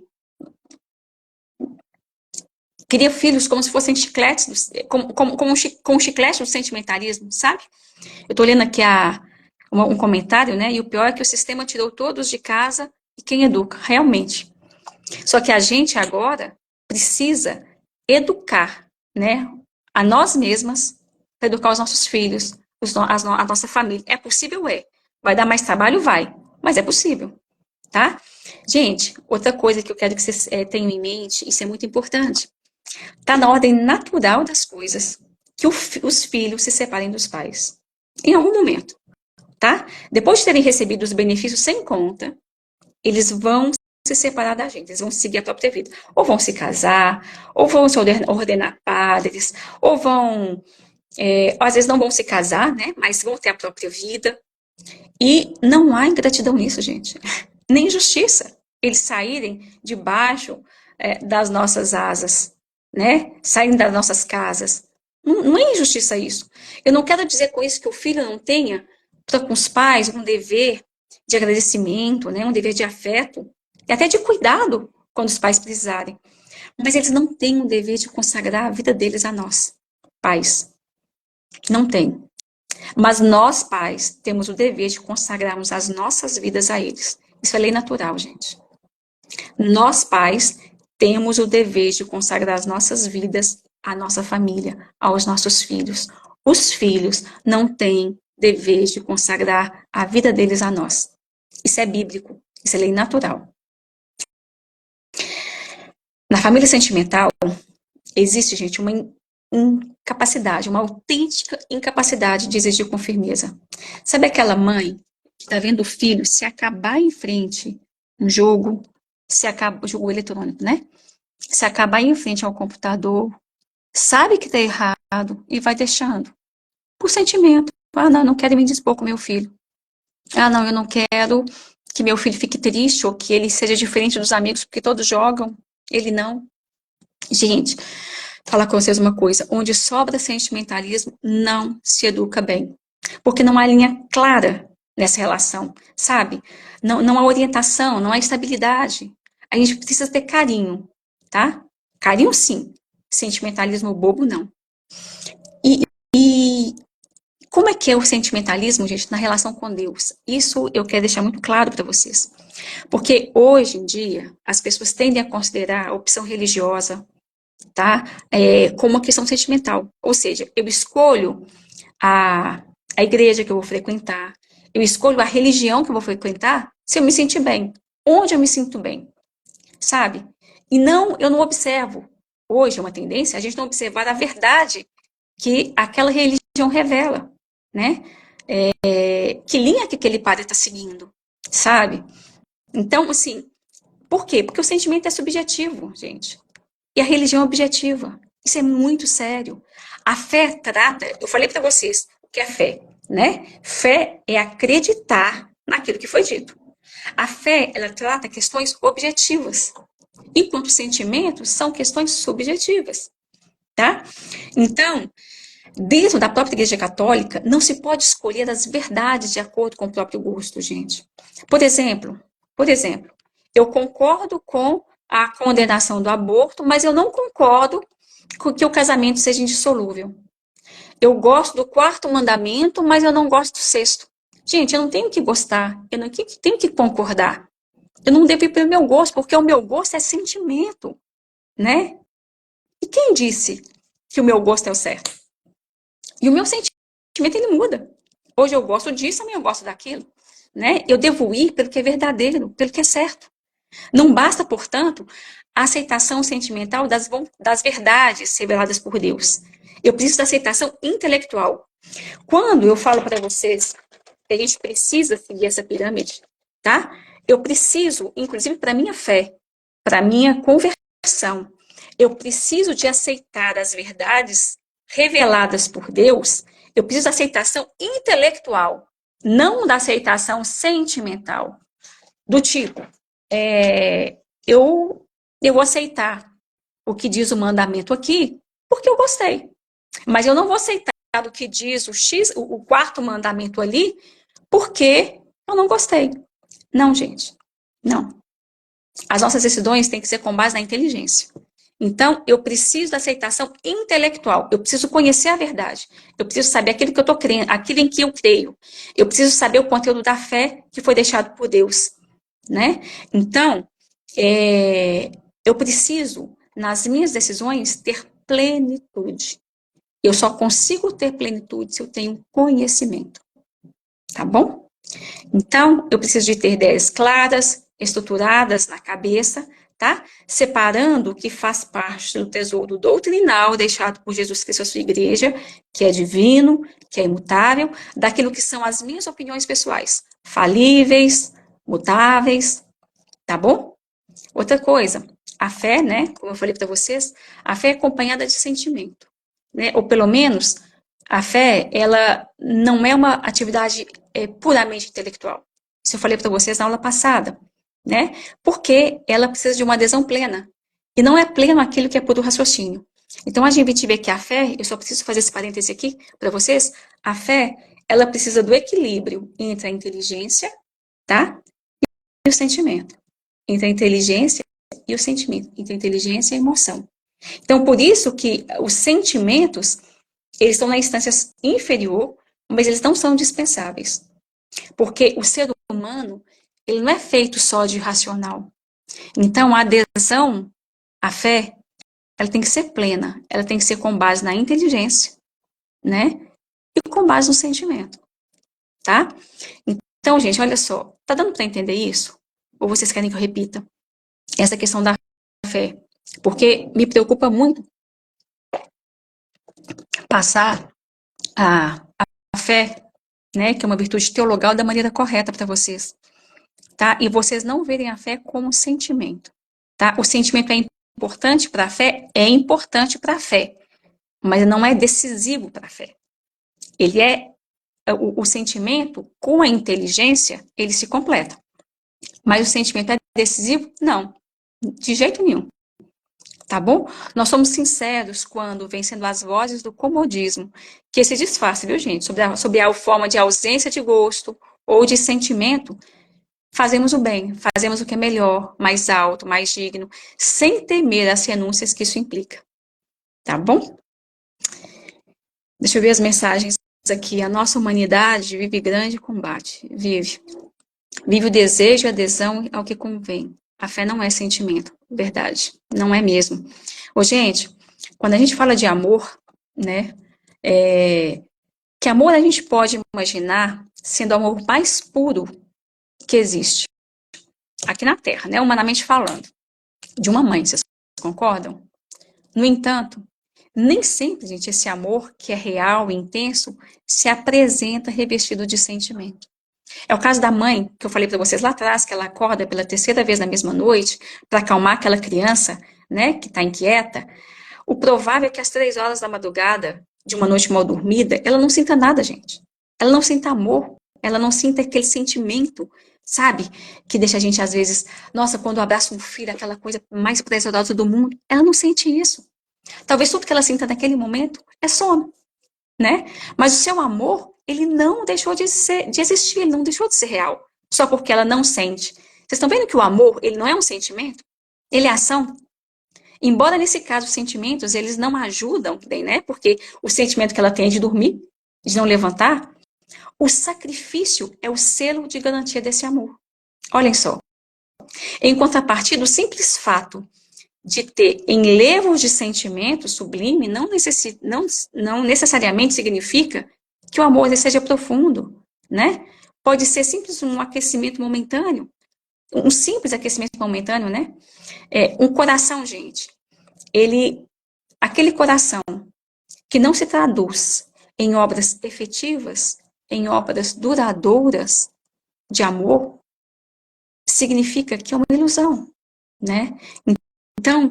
cria filhos como se fossem chicletes, com um chiclete do sentimentalismo, sabe? Eu estou lendo aqui um comentário, né? E o pior é que o sistema tirou todos de casa e quem educa, realmente. Só que a gente agora precisa educar, né? A nós mesmas, para educar os nossos filhos, a nossa família. É possível? É. Vai dar mais trabalho? Vai. Mas é possível, tá? Gente, outra coisa que eu quero que vocês tenham em mente, isso é muito importante. Está na ordem natural das coisas que os filhos se separem dos pais. Em algum momento, tá? Depois de terem recebido os benefícios sem conta, eles vão se separar da gente, eles vão seguir a própria vida. Ou vão se casar, ou vão se ordenar padres, ou vão, às vezes não vão se casar, né? Mas vão ter a própria vida. E não há ingratidão nisso, gente. Nem justiça. Eles saírem debaixo das nossas asas, né? Saírem das nossas casas. Não é injustiça isso. Eu não quero dizer com isso que o filho não tenha para com os pais um dever de agradecimento, né? Um dever de afeto e até de cuidado quando os pais precisarem. Mas eles não têm o dever de consagrar a vida deles a nós, pais. Não tem. Mas nós, pais, temos o dever de consagrarmos as nossas vidas a eles. Isso é lei natural, gente. Nós, pais, temos o dever de consagrar as nossas vidas à nossa família, aos nossos filhos. Os filhos não têm dever de consagrar a vida deles a nós. Isso é bíblico, isso é lei natural. Na família sentimental, existe, gente, uma incapacidade, uma autêntica incapacidade de exigir com firmeza. Sabe aquela mãe que está vendo o filho se acabar em frente um jogo, jogo eletrônico, né? Se acabar em frente ao computador, sabe que está errado e vai deixando. Por sentimento. Ah, não, eu não quero me dispor com meu filho. Ah, não, eu não quero que meu filho fique triste ou que ele seja diferente dos amigos porque todos jogam, ele não. Gente, falar com vocês uma coisa, onde sobra sentimentalismo, não se educa bem. Porque não há linha clara nessa relação, sabe? Não há orientação, não há estabilidade. A gente precisa ter carinho, tá? Carinho sim, sentimentalismo bobo não. E como é que é o sentimentalismo, gente, na relação com Deus? Isso eu quero deixar muito claro para vocês. Porque hoje em dia, as pessoas tendem a considerar a opção religiosa, tá? Como uma questão sentimental. Ou seja, eu escolho a, a igreja que eu vou frequentar, eu escolho a religião que eu vou frequentar se eu me sentir bem. Onde eu me sinto bem, sabe? E não, eu não observo. Hoje é uma tendência a gente não observar a verdade que aquela religião revela, né? Que linha que aquele padre está seguindo, sabe? Então, assim, por quê? Porque o sentimento é subjetivo, gente. E a religião é objetiva. Isso é muito sério. A fé trata, eu falei para vocês o que é fé, né? Fé é acreditar naquilo que foi dito. A fé, ela trata questões objetivas, enquanto sentimentos são questões subjetivas, tá? Então, dentro da própria Igreja Católica, não se pode escolher as verdades de acordo com o próprio gosto, gente. Por exemplo, por exemplo, eu concordo com a condenação do aborto, mas eu não concordo com que o casamento seja indissolúvel. Eu gosto do quarto mandamento, mas eu não gosto do sexto. Gente, eu não tenho que gostar, eu não tenho que concordar. Eu não devo ir pelo meu gosto, porque o meu gosto é sentimento, né? E quem disse que o meu gosto é o certo? E o meu sentimento, ele muda. Hoje eu gosto disso, amanhã eu gosto daquilo, né? Eu devo ir pelo que é verdadeiro, pelo que é certo. Não basta, portanto, a aceitação sentimental das verdades reveladas por Deus. Eu preciso da aceitação intelectual. Quando eu falo para vocês que a gente precisa seguir essa pirâmide, tá? Eu preciso, inclusive para minha fé, para minha conversão, eu preciso de aceitar as verdades reveladas por Deus. Eu preciso da aceitação intelectual, não da aceitação sentimental. Do tipo, eu, eu vou aceitar o que diz o mandamento aqui, porque eu gostei. Mas eu não vou aceitar o que diz o quarto mandamento ali, porque eu não gostei. Não, gente. Não. As nossas decisões têm que ser com base na inteligência. Então, eu preciso da aceitação intelectual. Eu preciso conhecer a verdade. Eu preciso saber aquilo que eu estou crendo, aquilo em que eu creio. Eu preciso saber o conteúdo da fé que foi deixado por Deus, né? Então, eu preciso, nas minhas decisões, ter plenitude. Eu só consigo ter plenitude se eu tenho conhecimento, tá bom? Então, eu preciso de ter ideias claras, estruturadas na cabeça, tá? Separando o que faz parte do tesouro doutrinal deixado por Jesus Cristo à sua igreja, que é divino, que é imutável, daquilo que são as minhas opiniões pessoais, falíveis, mutáveis, tá bom? Outra coisa, a fé, né, como eu falei para vocês, a fé é acompanhada de sentimento, né? Ou pelo menos a fé, ela não é uma atividade puramente intelectual. Isso eu falei para vocês na aula passada, né? Porque ela precisa de uma adesão plena. E não é pleno aquilo que é puro raciocínio. Então a gente vê que a fé, eu só preciso fazer esse parêntese aqui para vocês, a fé, ela precisa do equilíbrio entre a inteligência, tá? E o sentimento. Entre a inteligência e o sentimento, entre a inteligência e a emoção. Então, por isso que os sentimentos, eles estão na instância inferior, mas eles não são dispensáveis. Porque o ser humano, ele não é feito só de racional. Então, a adesão à fé, ela tem que ser plena, ela tem que ser com base na inteligência, né? E com base no sentimento, tá? Então, gente, olha só, tá dando para entender isso? Ou vocês querem que eu repita? Essa questão da fé. Porque me preocupa muito passar a fé, né, que é uma virtude teologal, da maneira correta para vocês, tá? E vocês não verem a fé como sentimento, tá? O sentimento é importante para a fé? É importante para a fé, mas não é decisivo para a fé. Ele é, o sentimento com a inteligência, ele se completa. Mas o sentimento é decisivo? Não, de jeito nenhum. Tá bom? Nós somos sinceros quando vencendo as vozes do comodismo, que se disfarça, viu, gente? Sobre a forma de ausência de gosto ou de sentimento, fazemos o bem, fazemos o que é melhor, mais alto, mais digno, sem temer as renúncias que isso implica. Tá bom? Deixa eu ver as mensagens aqui. A nossa humanidade vive grande combate. Vive. Vive o desejo e a adesão ao que convém. A fé não é sentimento, verdade. Não é mesmo. Ô, gente, quando a gente fala de amor, né, que amor a gente pode imaginar sendo o amor mais puro que existe aqui na Terra, né, humanamente falando, de uma mãe, vocês concordam? No entanto, nem sempre, gente, esse amor que é real e intenso se apresenta revestido de sentimento. É o caso da mãe, que eu falei para vocês lá atrás, que ela acorda pela terceira vez na mesma noite para acalmar aquela criança, né, que está inquieta. O provável é que às 3 horas da madrugada, de uma noite mal dormida, ela não sinta nada, gente. Ela não sinta amor, ela não sinta aquele sentimento, sabe? Que deixa a gente, às vezes, nossa, quando abraça um filho, aquela coisa mais preciosa do mundo, ela não sente isso. Talvez tudo que ela sinta naquele momento é sono, né? Mas o seu amor, ele não deixou de existir, ele não deixou de ser real, só porque ela não sente. Vocês estão vendo que o amor, ele não é um sentimento? Ele é ação. Embora nesse caso os sentimentos, eles não ajudam, né? Porque o sentimento que ela tem é de dormir, de não levantar, o sacrifício é o selo de garantia desse amor. Olhem só. Em contrapartida, o simples fato de ter enlevos de sentimento sublime não necessariamente significa que o amor ele seja profundo, né? Pode ser simples um aquecimento momentâneo, um simples aquecimento momentâneo, né? Um coração, gente, aquele coração que não se traduz em obras efetivas, em obras duradouras de amor, significa que é uma ilusão, né? Então,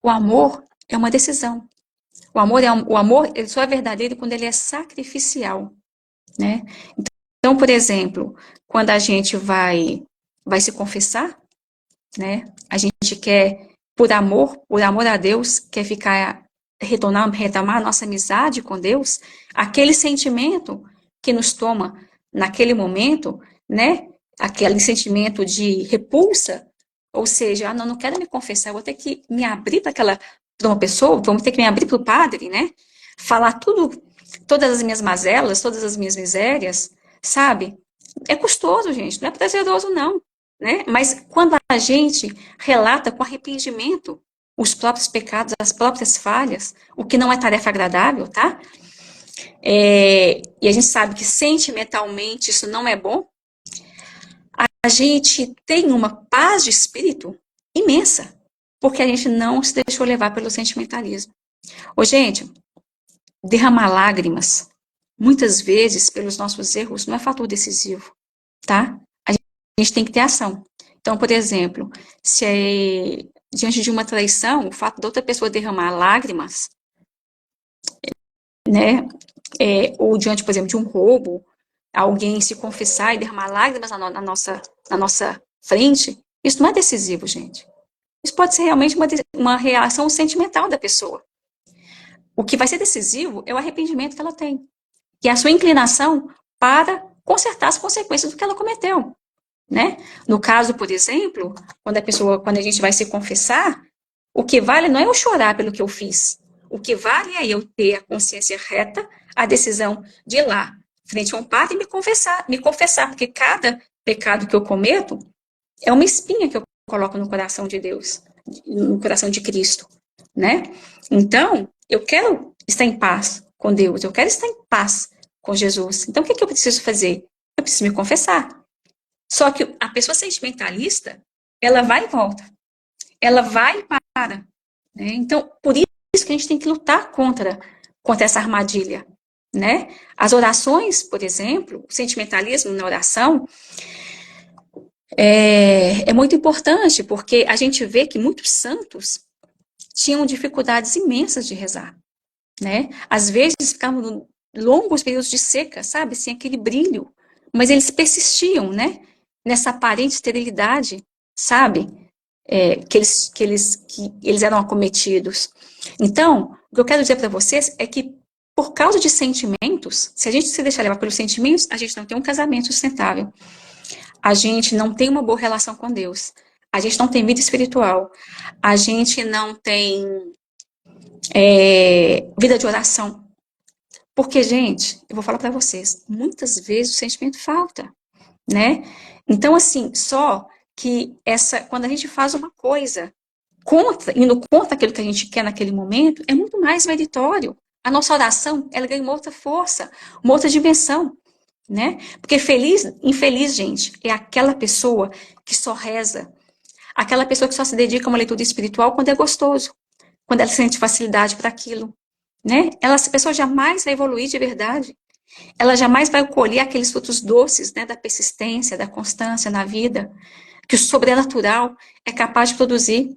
o amor é uma decisão. O amor ele só é verdadeiro quando ele é sacrificial, né? Então, por exemplo, quando a gente vai se confessar, né? A gente quer, por amor a Deus, quer retomar a nossa amizade com Deus, aquele sentimento que nos toma naquele momento, né? Aquele sentimento de repulsa, ou seja, não quero me confessar, eu vou ter que me abrir para uma pessoa, vou ter que me abrir para o padre, né? Falar todas as minhas mazelas, todas as minhas misérias, sabe? É custoso, gente, não é prazeroso, não, né? Mas quando a gente relata com arrependimento os próprios pecados, as próprias falhas, o que não é tarefa agradável, tá? E a gente sabe que sentimentalmente isso não é bom, a gente tem uma paz de espírito imensa, porque a gente não se deixou levar pelo sentimentalismo. Ô, gente, derramar lágrimas, muitas vezes, pelos nossos erros, não é fator decisivo, tá? A gente tem que ter ação. Então, por exemplo, se diante de uma traição, o fato da outra pessoa derramar lágrimas, né, ou diante, por exemplo, de um roubo, alguém se confessar e derramar lágrimas na nossa frente, isso não é decisivo, gente. Isso pode ser realmente uma reação sentimental da pessoa. O que vai ser decisivo é o arrependimento que ela tem. E a sua inclinação para consertar as consequências do que ela cometeu. Né? No caso, por exemplo, quando a gente vai se confessar, o que vale não é eu chorar pelo que eu fiz. O que vale é eu ter a consciência reta, a decisão de ir lá, frente a um padre e me confessar, porque cada pecado que eu cometo é uma espinha que eu coloco no coração de Deus, no coração de Cristo, né? Então, eu quero estar em paz com Deus, eu quero estar em paz com Jesus. Então, o que eu preciso fazer? Eu preciso me confessar. Só que a pessoa sentimentalista, ela vai e volta. Ela vai e para. Né? Então, por isso que a gente tem que lutar contra essa armadilha. Né? As orações, por exemplo, o sentimentalismo na oração é muito importante, porque a gente vê que muitos santos tinham dificuldades imensas de rezar. Né? Às vezes ficavam longos períodos de seca, sabe? Sem aquele brilho. Mas eles persistiam, né? Nessa aparente esterilidade, sabe? Que eles eram acometidos. Então, o que eu quero dizer para vocês é que, por causa de sentimentos, se a gente se deixar levar pelos sentimentos, a gente não tem um casamento sustentável. A gente não tem uma boa relação com Deus. A gente não tem vida espiritual. A gente não tem vida de oração. Porque, gente, eu vou falar para vocês, muitas vezes o sentimento falta, né? Então, assim, só que quando a gente faz uma coisa indo contra aquilo que a gente quer naquele momento, é muito mais meritório. A nossa oração, ela ganha uma outra força, uma outra dimensão, né? Porque infeliz, gente, é aquela pessoa que só reza, aquela pessoa que só se dedica a uma leitura espiritual quando é gostoso, quando ela sente facilidade para aquilo, né? Essa pessoa jamais vai evoluir de verdade. Ela jamais vai colher aqueles frutos doces, né, da persistência, da constância na vida, que o sobrenatural é capaz de produzir.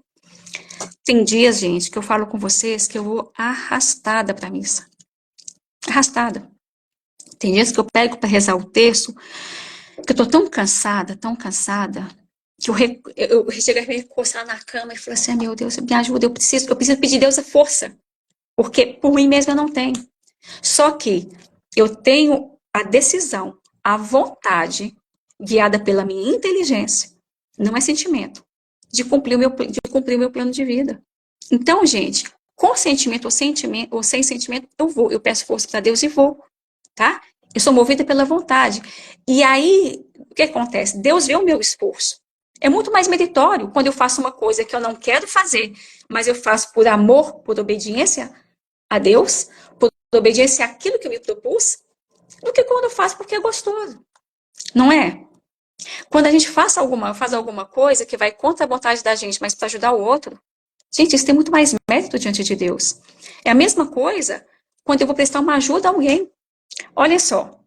Tem dias, gente, que eu falo com vocês que eu vou arrastada para missa. Arrastada. Tem dias que eu pego para rezar o terço, que eu tô tão cansada, que eu chego a me encostar na cama e falo assim, meu Deus, me ajuda, eu preciso pedir a Deus a força, porque por mim mesma eu não tenho. Só que eu tenho a decisão, a vontade, guiada pela minha inteligência, não é sentimento, de cumprir o meu plano de vida. Então, gente, com sentimento ou sem sentimento, eu vou, eu peço força para Deus e vou, tá? Eu sou movida pela vontade. E aí, o que acontece? Deus vê o meu esforço. É muito mais meritório quando eu faço uma coisa que eu não quero fazer, mas eu faço por amor, por obediência a Deus, por obediência àquilo que eu me propus, do que quando eu faço porque é gostoso. Não é? Quando a gente faz alguma coisa que vai contra a vontade da gente, mas para ajudar o outro, gente, isso tem muito mais mérito diante de Deus. É a mesma coisa quando eu vou prestar uma ajuda a alguém. Olha só,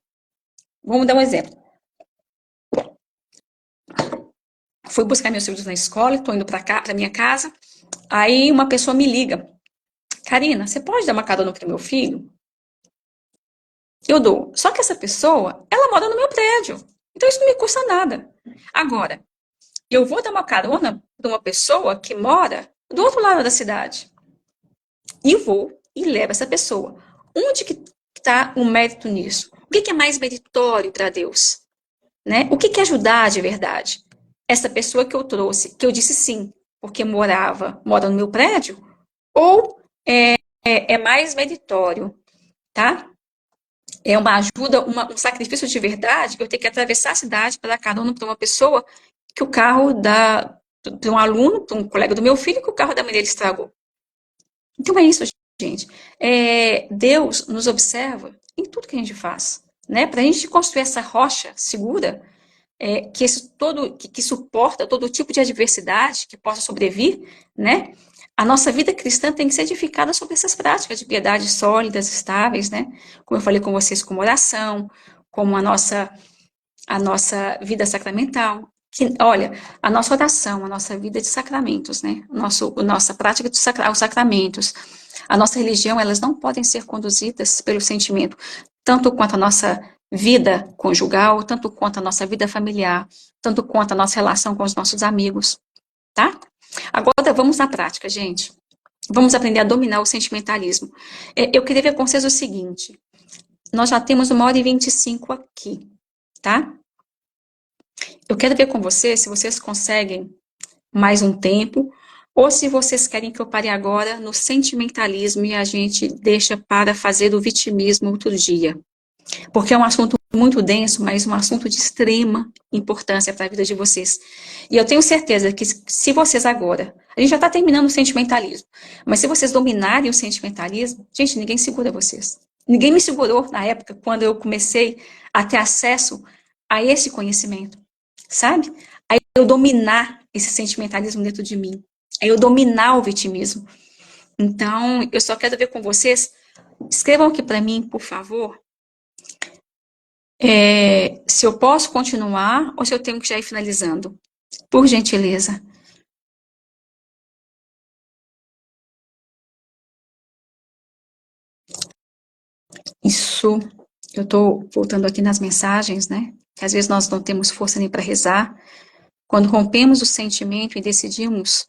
vamos dar um exemplo. Fui buscar meus filhos na escola, estou indo para minha casa, aí uma pessoa me liga. Karina, você pode dar uma carona para meu filho? Eu dou. Só que essa pessoa, ela mora no meu prédio. Então isso não me custa nada. Agora, eu vou dar uma carona para uma pessoa que mora do outro lado da cidade. E vou e levo essa pessoa. Onde que está o mérito nisso? O que é mais meritório para Deus? Né? O que é ajudar de verdade? Essa pessoa que eu trouxe, que eu disse sim, porque mora no meu prédio, ou é mais meritório, tá? É uma ajuda, um sacrifício de verdade, eu ter que atravessar a cidade para dar carona para uma pessoa que o carro de um aluno, para um colega do meu filho, que o carro da mãe dele estragou. Então é isso, gente. Deus nos observa em tudo que a gente faz, né? Para a gente construir essa rocha segura, que suporta todo tipo de adversidade que possa sobrevir, né? A nossa vida cristã tem que ser edificada sobre essas práticas de piedade sólidas, estáveis, né? Como eu falei com vocês, como oração, como a nossa vida sacramental. Olha, a nossa oração, a nossa vida de sacramentos, né? A nossa prática de os sacramentos, a nossa religião, elas não podem ser conduzidas pelo sentimento, tanto quanto a nossa vida conjugal, tanto quanto a nossa vida familiar, tanto quanto a nossa relação com os nossos amigos, tá? Agora vamos na prática, gente. Vamos aprender a dominar o sentimentalismo. Eu queria ver com vocês o seguinte: nós já temos 1h25 aqui, tá? Eu quero ver com vocês se vocês conseguem mais um tempo, ou se vocês querem que eu pare agora no sentimentalismo e a gente deixa para fazer o vitimismo outro dia. Porque é um assunto muito denso, mas um assunto de extrema importância para a vida de vocês. E eu tenho certeza que se vocês agora, a gente já está terminando o sentimentalismo, mas se vocês dominarem o sentimentalismo, gente, ninguém segura vocês. Ninguém me segurou na época quando eu comecei a ter acesso a esse conhecimento, sabe? Aí eu dominar esse sentimentalismo dentro de mim, aí eu dominar o vitimismo. Então, eu só quero ver com vocês, escrevam aqui para mim, por favor, se eu posso continuar ou se eu tenho que já ir finalizando. Por gentileza. Isso, eu estou voltando aqui nas mensagens, né? Que às vezes nós não temos força nem para rezar. Quando rompemos o sentimento e decidimos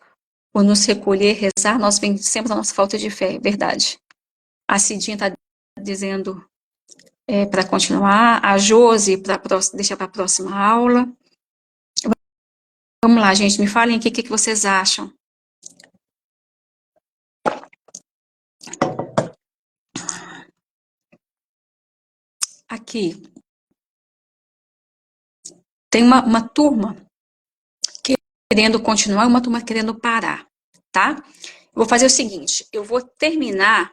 por nos recolher, rezar, nós vencemos a nossa falta de fé, verdade. A Cidinha está dizendo para continuar, a Josi deixar para a próxima aula. Vamos lá, gente, me falem aqui o que vocês acham. Aqui, tem uma turma querendo continuar e uma turma querendo parar, tá? Eu vou fazer o seguinte, eu vou terminar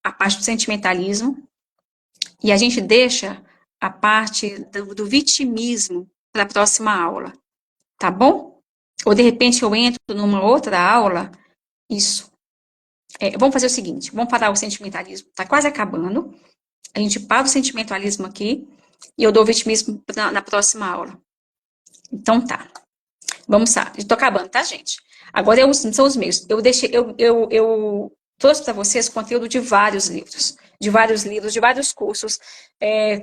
a parte do sentimentalismo e a gente deixa a parte do vitimismo para a próxima aula, tá bom? Ou de repente eu entro numa outra aula, isso. Vamos fazer o seguinte, vamos parar o sentimentalismo, tá quase acabando, a gente para o sentimentalismo aqui e eu dou o vitimismo na próxima aula. Então tá. Vamos lá, estou acabando, tá, gente? Agora são os meus. Eu trouxe para vocês conteúdo de vários livros, de vários cursos,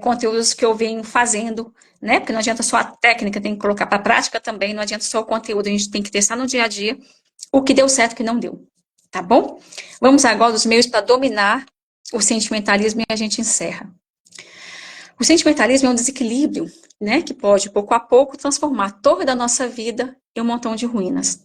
conteúdos que eu venho fazendo, né? Porque não adianta só a técnica, tem que colocar para a prática também, não adianta só o conteúdo, a gente tem que testar no dia a dia o que deu certo e o que não deu, tá bom? Vamos agora aos meios para dominar o sentimentalismo e a gente encerra. O sentimentalismo é um desequilíbrio, né, que pode, pouco a pouco, transformar a torre da nossa vida em um montão de ruínas.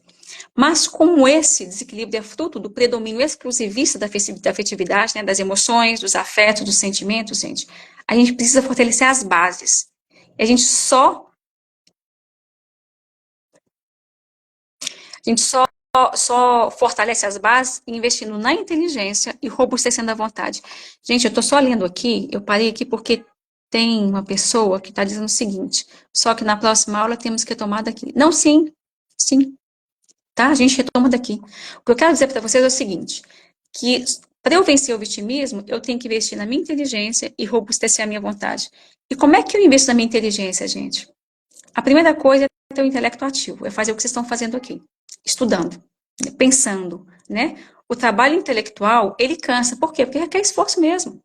Mas como esse desequilíbrio é fruto do predomínio exclusivista da afetividade, né, das emoções, dos afetos, dos sentimentos, gente, a gente precisa fortalecer as bases. E a gente só fortalece as bases investindo na inteligência e robustecendo a vontade. Gente, eu estou só lendo aqui, eu parei aqui porque tem uma pessoa que está dizendo o seguinte, só que na próxima aula temos que tomar daqui. Não, sim, sim, tá? A gente retoma daqui. O que eu quero dizer para vocês é o seguinte, que para eu vencer o vitimismo, eu tenho que investir na minha inteligência e robustecer a minha vontade. E como é que eu investo na minha inteligência, gente? A primeira coisa é ter o intelecto ativo, é fazer o que vocês estão fazendo aqui, estudando, pensando, né? O trabalho intelectual, ele cansa. Por quê? Porque requer esforço mesmo.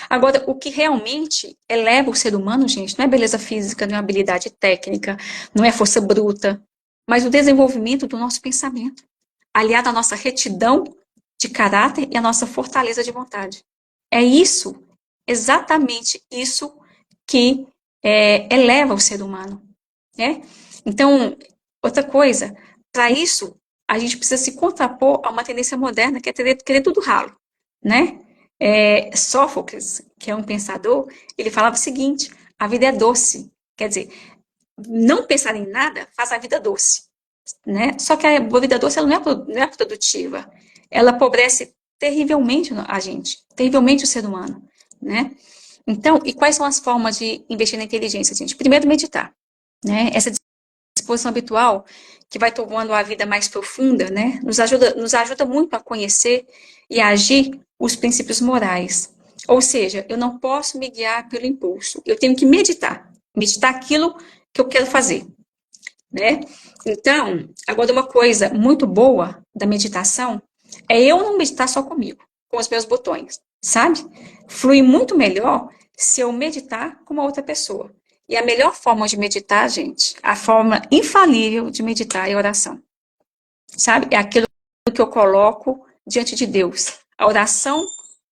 Agora, o que realmente eleva o ser humano, gente, não é beleza física, não é habilidade técnica, não é força bruta, mas o desenvolvimento do nosso pensamento, aliado à nossa retidão de caráter e à nossa fortaleza de vontade. É isso, exatamente isso que eleva o ser humano, né? Então, outra coisa, para isso, a gente precisa se contrapor a uma tendência moderna que é querer tudo ralo, né? Sófocles, que é um pensador, ele falava o seguinte: a vida é doce. Quer dizer, não pensar em nada faz a vida doce, né? Só que a vida doce ela não é produtiva. Ela empobrece terrivelmente a gente, terrivelmente o ser humano, né? Então, e quais são as formas de investir na inteligência, gente? Primeiro, meditar, né? Essa disposição habitual que vai tomando a vida mais profunda, né? Nos ajuda muito a conhecer e a agir os princípios morais. Ou seja, eu não posso me guiar pelo impulso. Eu tenho que meditar aquilo que eu quero fazer, né? Então, agora uma coisa muito boa da meditação é eu não meditar só comigo, com os meus botões, sabe? Flui muito melhor se eu meditar com uma outra pessoa. E a melhor forma de meditar, gente, a forma infalível de meditar é a oração, sabe? É aquilo que eu coloco diante de Deus. A oração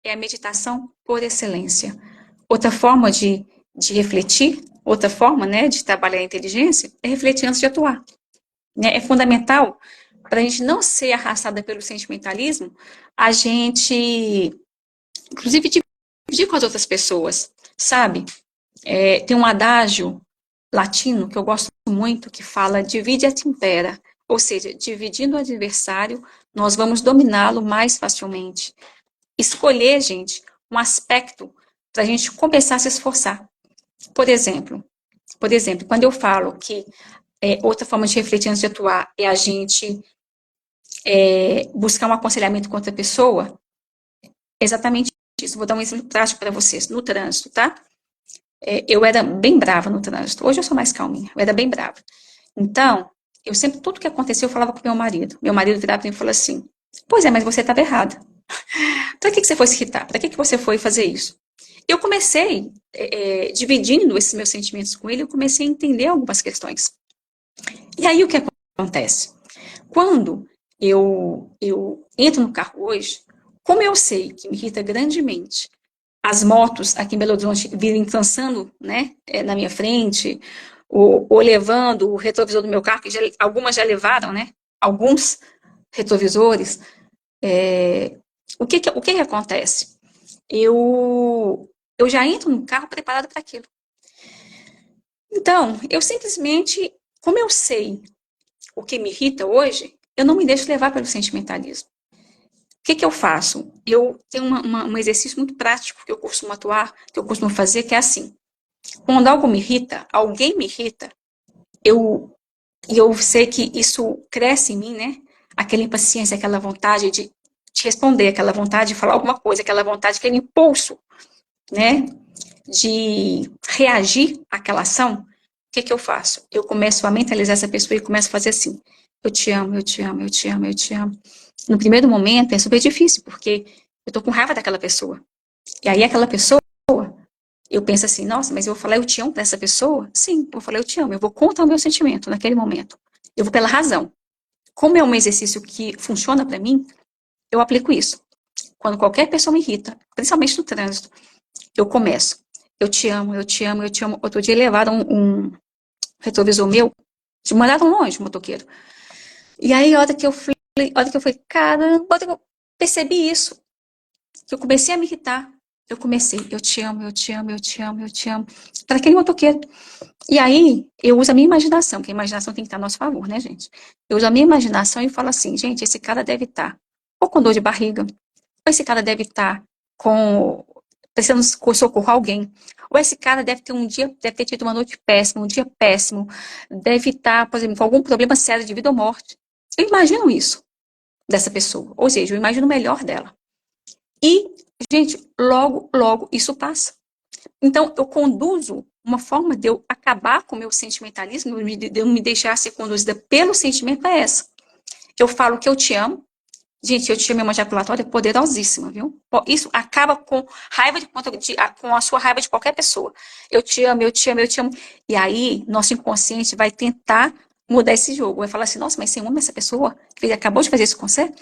é a meditação por excelência. Outra forma de refletir, outra forma, né, de trabalhar a inteligência é refletir antes de atuar, né? É fundamental para a gente não ser arrastada pelo sentimentalismo, a gente, inclusive, dividir com as outras pessoas, sabe? Tem um adágio latino que eu gosto muito que fala divide et impera, ou seja, dividindo o adversário, nós vamos dominá-lo mais facilmente. Escolher, gente, um aspecto para a gente começar a se esforçar. Por exemplo, quando eu falo que outra forma de refletir antes de atuar é a gente buscar um aconselhamento com outra pessoa, exatamente isso. Vou dar um exemplo prático para vocês. No trânsito, tá? Eu era bem brava no trânsito. Hoje eu sou mais calminha. Eu era bem brava. Então, eu sempre, tudo que aconteceu, eu falava com meu marido. Meu marido virava para mim e falou assim: pois é, mas você estava errada. Para que você foi se irritar? Para que você foi fazer isso? Eu comecei, dividindo esses meus sentimentos com ele, eu comecei a entender algumas questões. E aí o que acontece? Quando eu entro no carro hoje, como eu sei que me irrita grandemente as motos aqui em Belo Horizonte virem transando, né, na minha frente, ou levando o retrovisor do meu carro, que algumas já levaram, né, alguns retrovisores, o que acontece? Eu já entro no carro preparado para aquilo. Então, eu simplesmente, como eu sei o que me irrita hoje, eu não me deixo levar pelo sentimentalismo. O que eu faço? Eu tenho um exercício muito prático que eu costumo atuar, que eu costumo fazer, que é assim. Quando algo me irrita, alguém me irrita, eu sei que isso cresce em mim, né? Aquela impaciência, aquela vontade de responder, aquela vontade de falar alguma coisa, aquela vontade, aquele impulso, né? De reagir àquela ação. que eu faço? Eu começo a mentalizar essa pessoa e começo a fazer assim: eu te amo, eu te amo, eu te amo, eu te amo. No primeiro momento é super difícil, porque eu tô com raiva daquela pessoa. E aí aquela pessoa, eu penso assim, nossa, mas eu vou falar eu te amo pra essa pessoa? Sim, eu vou falar eu te amo. Eu vou contar o meu sentimento naquele momento. Eu vou pela razão. Como é um exercício que funciona para mim, eu aplico isso. Quando qualquer pessoa me irrita, principalmente no trânsito, eu começo. Eu te amo, eu te amo, eu te amo. Outro dia levaram um retrovisor meu, te mandaram longe, motoqueiro. E aí, a hora que eu falei, caramba, a hora que eu percebi isso, que eu comecei a me irritar. Eu comecei, eu te amo, eu te amo, eu te amo, eu te amo. Para aquele motoqueiro. E aí, eu uso a minha imaginação, que a imaginação tem que estar a nosso favor, né, gente? Eu uso a minha imaginação e falo assim, gente, esse cara deve estar ou com dor de barriga, ou esse cara deve estar com precisando socorro a alguém. Ou esse cara deve ter um dia, deve ter tido uma noite péssima, um dia péssimo, deve estar, por exemplo, com algum problema sério de vida ou morte. Eu imagino isso dessa pessoa, ou seja, eu imagino o melhor dela. E, gente, logo, logo isso passa. Então, eu conduzo uma forma de eu acabar com o meu sentimentalismo, de eu me deixar ser conduzida pelo sentimento é essa. Eu falo que eu te amo. Gente, eu te amo é uma ejaculatória poderosíssima, viu? Isso acaba com raiva com a sua raiva de qualquer pessoa. Eu te amo, eu te amo, eu te amo. E aí, nosso inconsciente vai tentar mudar esse jogo. Vai falar assim, nossa, mas você ama essa pessoa que ele acabou de fazer isso com você?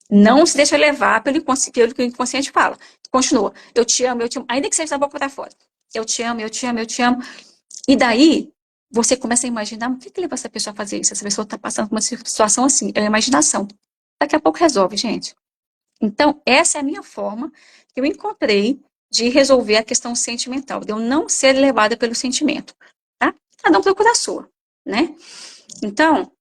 Não se deixa levar pelo que o inconsciente fala. Continua. Eu te amo, eu te amo. Ainda que seja da boca para fora. Eu te amo, eu te amo, eu te amo. E daí, você começa a imaginar o que leva essa pessoa a fazer isso. Essa pessoa está passando por uma situação assim. É a imaginação. Daqui a pouco resolve, gente. Então, essa é a minha forma que eu encontrei de resolver a questão sentimental, de eu não ser levada pelo sentimento, tá? Cada um procura a sua, né? Então,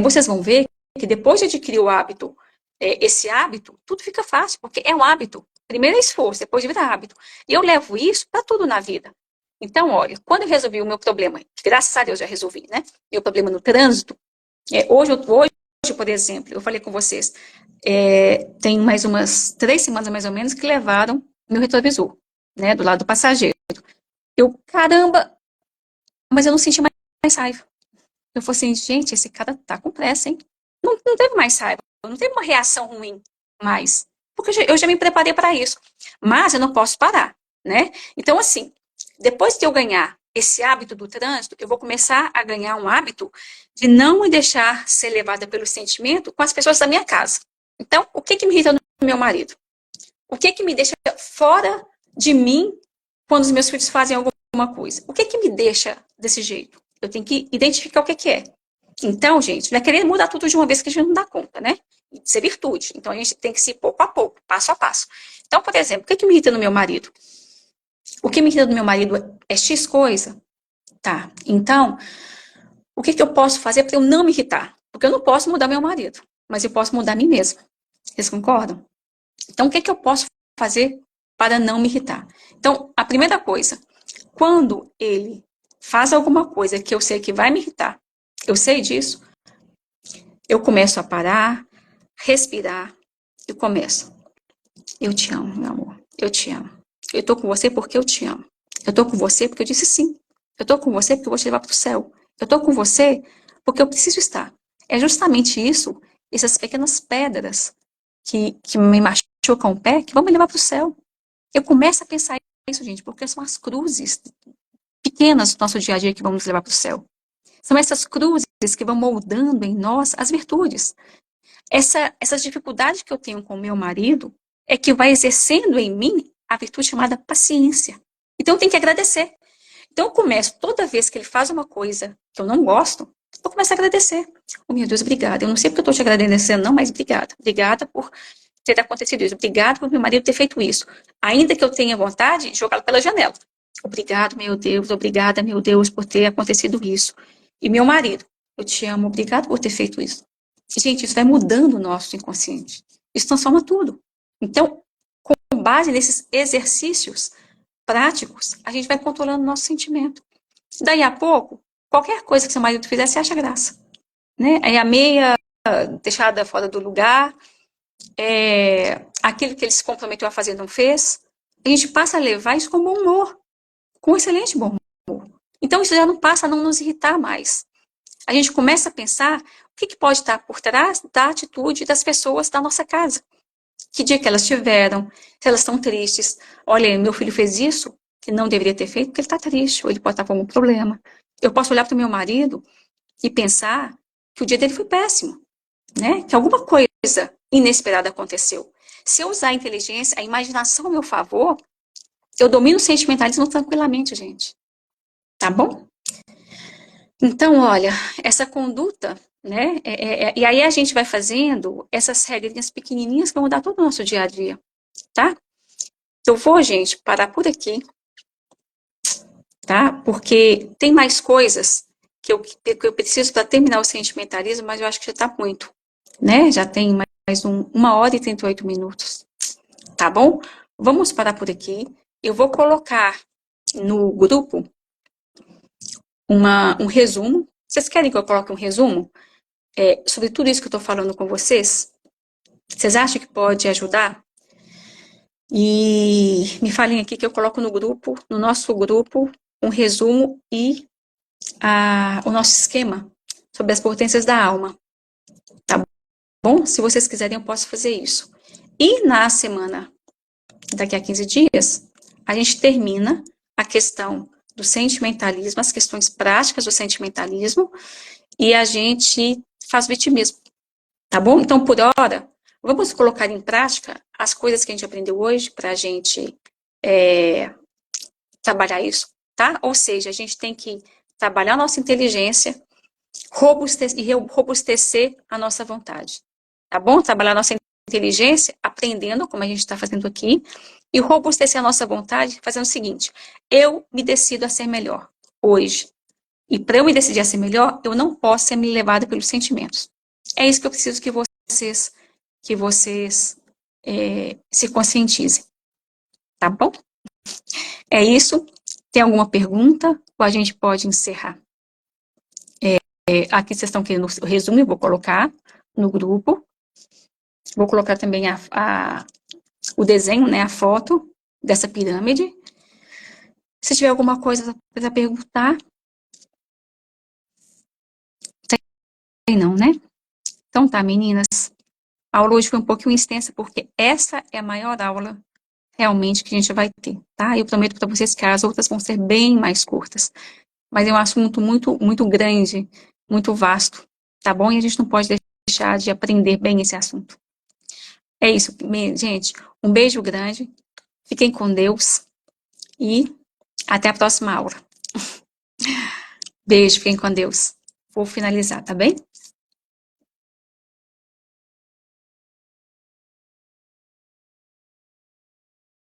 vocês vão ver que depois de adquirir o hábito, esse hábito, tudo fica fácil, porque é um hábito. Primeiro é esforço, depois vira hábito. E eu levo isso para tudo na vida. Então, olha, quando eu resolvi o meu problema, graças a Deus já resolvi, né? Meu problema no trânsito, hoje, por exemplo, eu falei com vocês, tem mais umas 3 semanas mais ou menos que levaram meu retrovisor, né, do lado do passageiro. Eu, caramba, mas eu não senti mais raiva. Eu falei assim, gente, esse cara tá com pressa, hein? Não teve mais raiva, não teve uma reação ruim mais. Porque eu já me preparei para isso. Mas eu não posso parar, né? Então, assim, depois que eu ganhar esse hábito do trânsito, eu vou começar a ganhar um hábito de não me deixar ser levada pelo sentimento com as pessoas da minha casa. Então, o que me irrita no meu marido? O que me deixa fora de mim quando os meus filhos fazem alguma coisa? O que me deixa desse jeito? Eu tenho que identificar o que é. Então, gente, não é querer mudar tudo de uma vez que a gente não dá conta, né? Isso é virtude. Então, a gente tem que se ir pouco a pouco, passo a passo. Então, por exemplo, o que me irrita no meu marido? O que me irrita no meu marido é X coisa? Tá. Então, o que eu posso fazer para eu não me irritar? Porque eu não posso mudar meu marido, mas eu posso mudar a mim mesma. Vocês concordam? Então, o que eu posso fazer para não me irritar? Então, a primeira coisa, quando ele faz alguma coisa que eu sei que vai me irritar, eu sei disso, eu começo a parar, respirar e começo. Eu te amo, meu amor. Eu te amo. Eu tô com você porque eu te amo. Eu tô com você porque eu disse sim. Eu tô com você porque eu vou te levar para o céu. Eu tô com você porque eu preciso estar. É justamente isso, essas pequenas pedras que me machucam o pé, que vão me levar para o céu. Eu começo a pensar isso, gente, porque são as cruzes pequenas do nosso dia a dia que vão nos levar para o céu. São essas cruzes que vão moldando em nós as virtudes. Essas dificuldades que eu tenho com o meu marido é que vai exercendo em mim a virtude chamada paciência. Então eu tenho que agradecer. Então eu começo, toda vez que ele faz uma coisa que eu não gosto, eu começo a agradecer. Oh, meu Deus, obrigada. Eu não sei porque eu estou te agradecendo, não, mas obrigada. Obrigada por ter acontecido isso. Obrigada por meu marido ter feito isso. Ainda que eu tenha vontade de jogá-lo pela janela. Obrigado, meu Deus. Obrigada, meu Deus, por ter acontecido isso. E meu marido, eu te amo. Obrigado por ter feito isso. Gente, isso vai mudando o nosso inconsciente. Isso transforma tudo. Então, com base nesses exercícios práticos, a gente vai controlando o nosso sentimento. Daí a pouco, qualquer coisa que seu marido fizer, você acha graça. Né? Aí a meia deixada fora do lugar, aquilo que ele se comprometeu a fazer não fez, a gente passa a levar isso com bom humor, com excelente bom humor. Então, isso já não passa a não nos irritar mais. A gente começa a pensar o que pode estar por trás da atitude das pessoas da nossa casa. Que dia que elas tiveram, se elas estão tristes. Olha, meu filho fez isso que não deveria ter feito porque ele está triste, ou ele pode estar com algum problema. Eu posso olhar para o meu marido e pensar que o dia dele foi péssimo, né? Que alguma coisa inesperada aconteceu. Se eu usar a inteligência, a imaginação ao meu favor, eu domino o sentimentalismo tranquilamente, gente. Tá bom? Então, olha, essa conduta, né? E aí a gente vai fazendo essas regrinhas pequenininhas que vão mudar todo o nosso dia a dia, tá? Eu vou, gente, parar por aqui, tá? Porque tem mais coisas que eu preciso para terminar o sentimentalismo, mas eu acho que já tá muito, né? Já tem mais 1 hora e 38 minutos, tá bom? Vamos parar por aqui. Eu vou colocar no grupo um resumo. Vocês querem que eu coloque um resumo sobre tudo isso que eu estou falando com vocês? Vocês acham que pode ajudar? E me falem aqui que eu coloco no grupo, no nosso grupo, um resumo e o nosso esquema sobre as potências da alma. Tá bom? Se vocês quiserem, eu posso fazer isso. E na semana, daqui a 15 dias, a gente termina a questão do sentimentalismo, as questões práticas do sentimentalismo, e a gente faz vitimismo. Tá bom? Então, por hora, vamos colocar em prática as coisas que a gente aprendeu hoje para a gente trabalhar isso, tá? Ou seja, a gente tem que trabalhar a nossa inteligência, robustecer a nossa vontade, tá bom? Trabalhar a nossa inteligência, aprendendo, como a gente está fazendo aqui, e robustecer a nossa vontade, fazendo o seguinte: eu me decido a ser melhor hoje. E para eu me decidir a ser melhor, eu não posso ser me levada pelos sentimentos. É isso que eu preciso que vocês se conscientizem, tá bom? É isso. Tem alguma pergunta? Ou a gente pode encerrar? Aqui vocês estão querendo o resumo, eu vou colocar no grupo. Vou colocar também o desenho, né, a foto dessa pirâmide. Se tiver alguma coisa para perguntar, tem não, né? Então tá, meninas. A aula hoje foi um pouquinho extensa, porque essa é a maior aula realmente que a gente vai ter, tá? Eu prometo para vocês que as outras vão ser bem mais curtas. Mas é um assunto muito, muito grande, muito vasto, tá bom? E a gente não pode deixar de aprender bem esse assunto. É isso, gente. Um beijo grande. Fiquem com Deus e até a próxima aula. Beijo, fiquem com Deus. Vou finalizar, tá bem?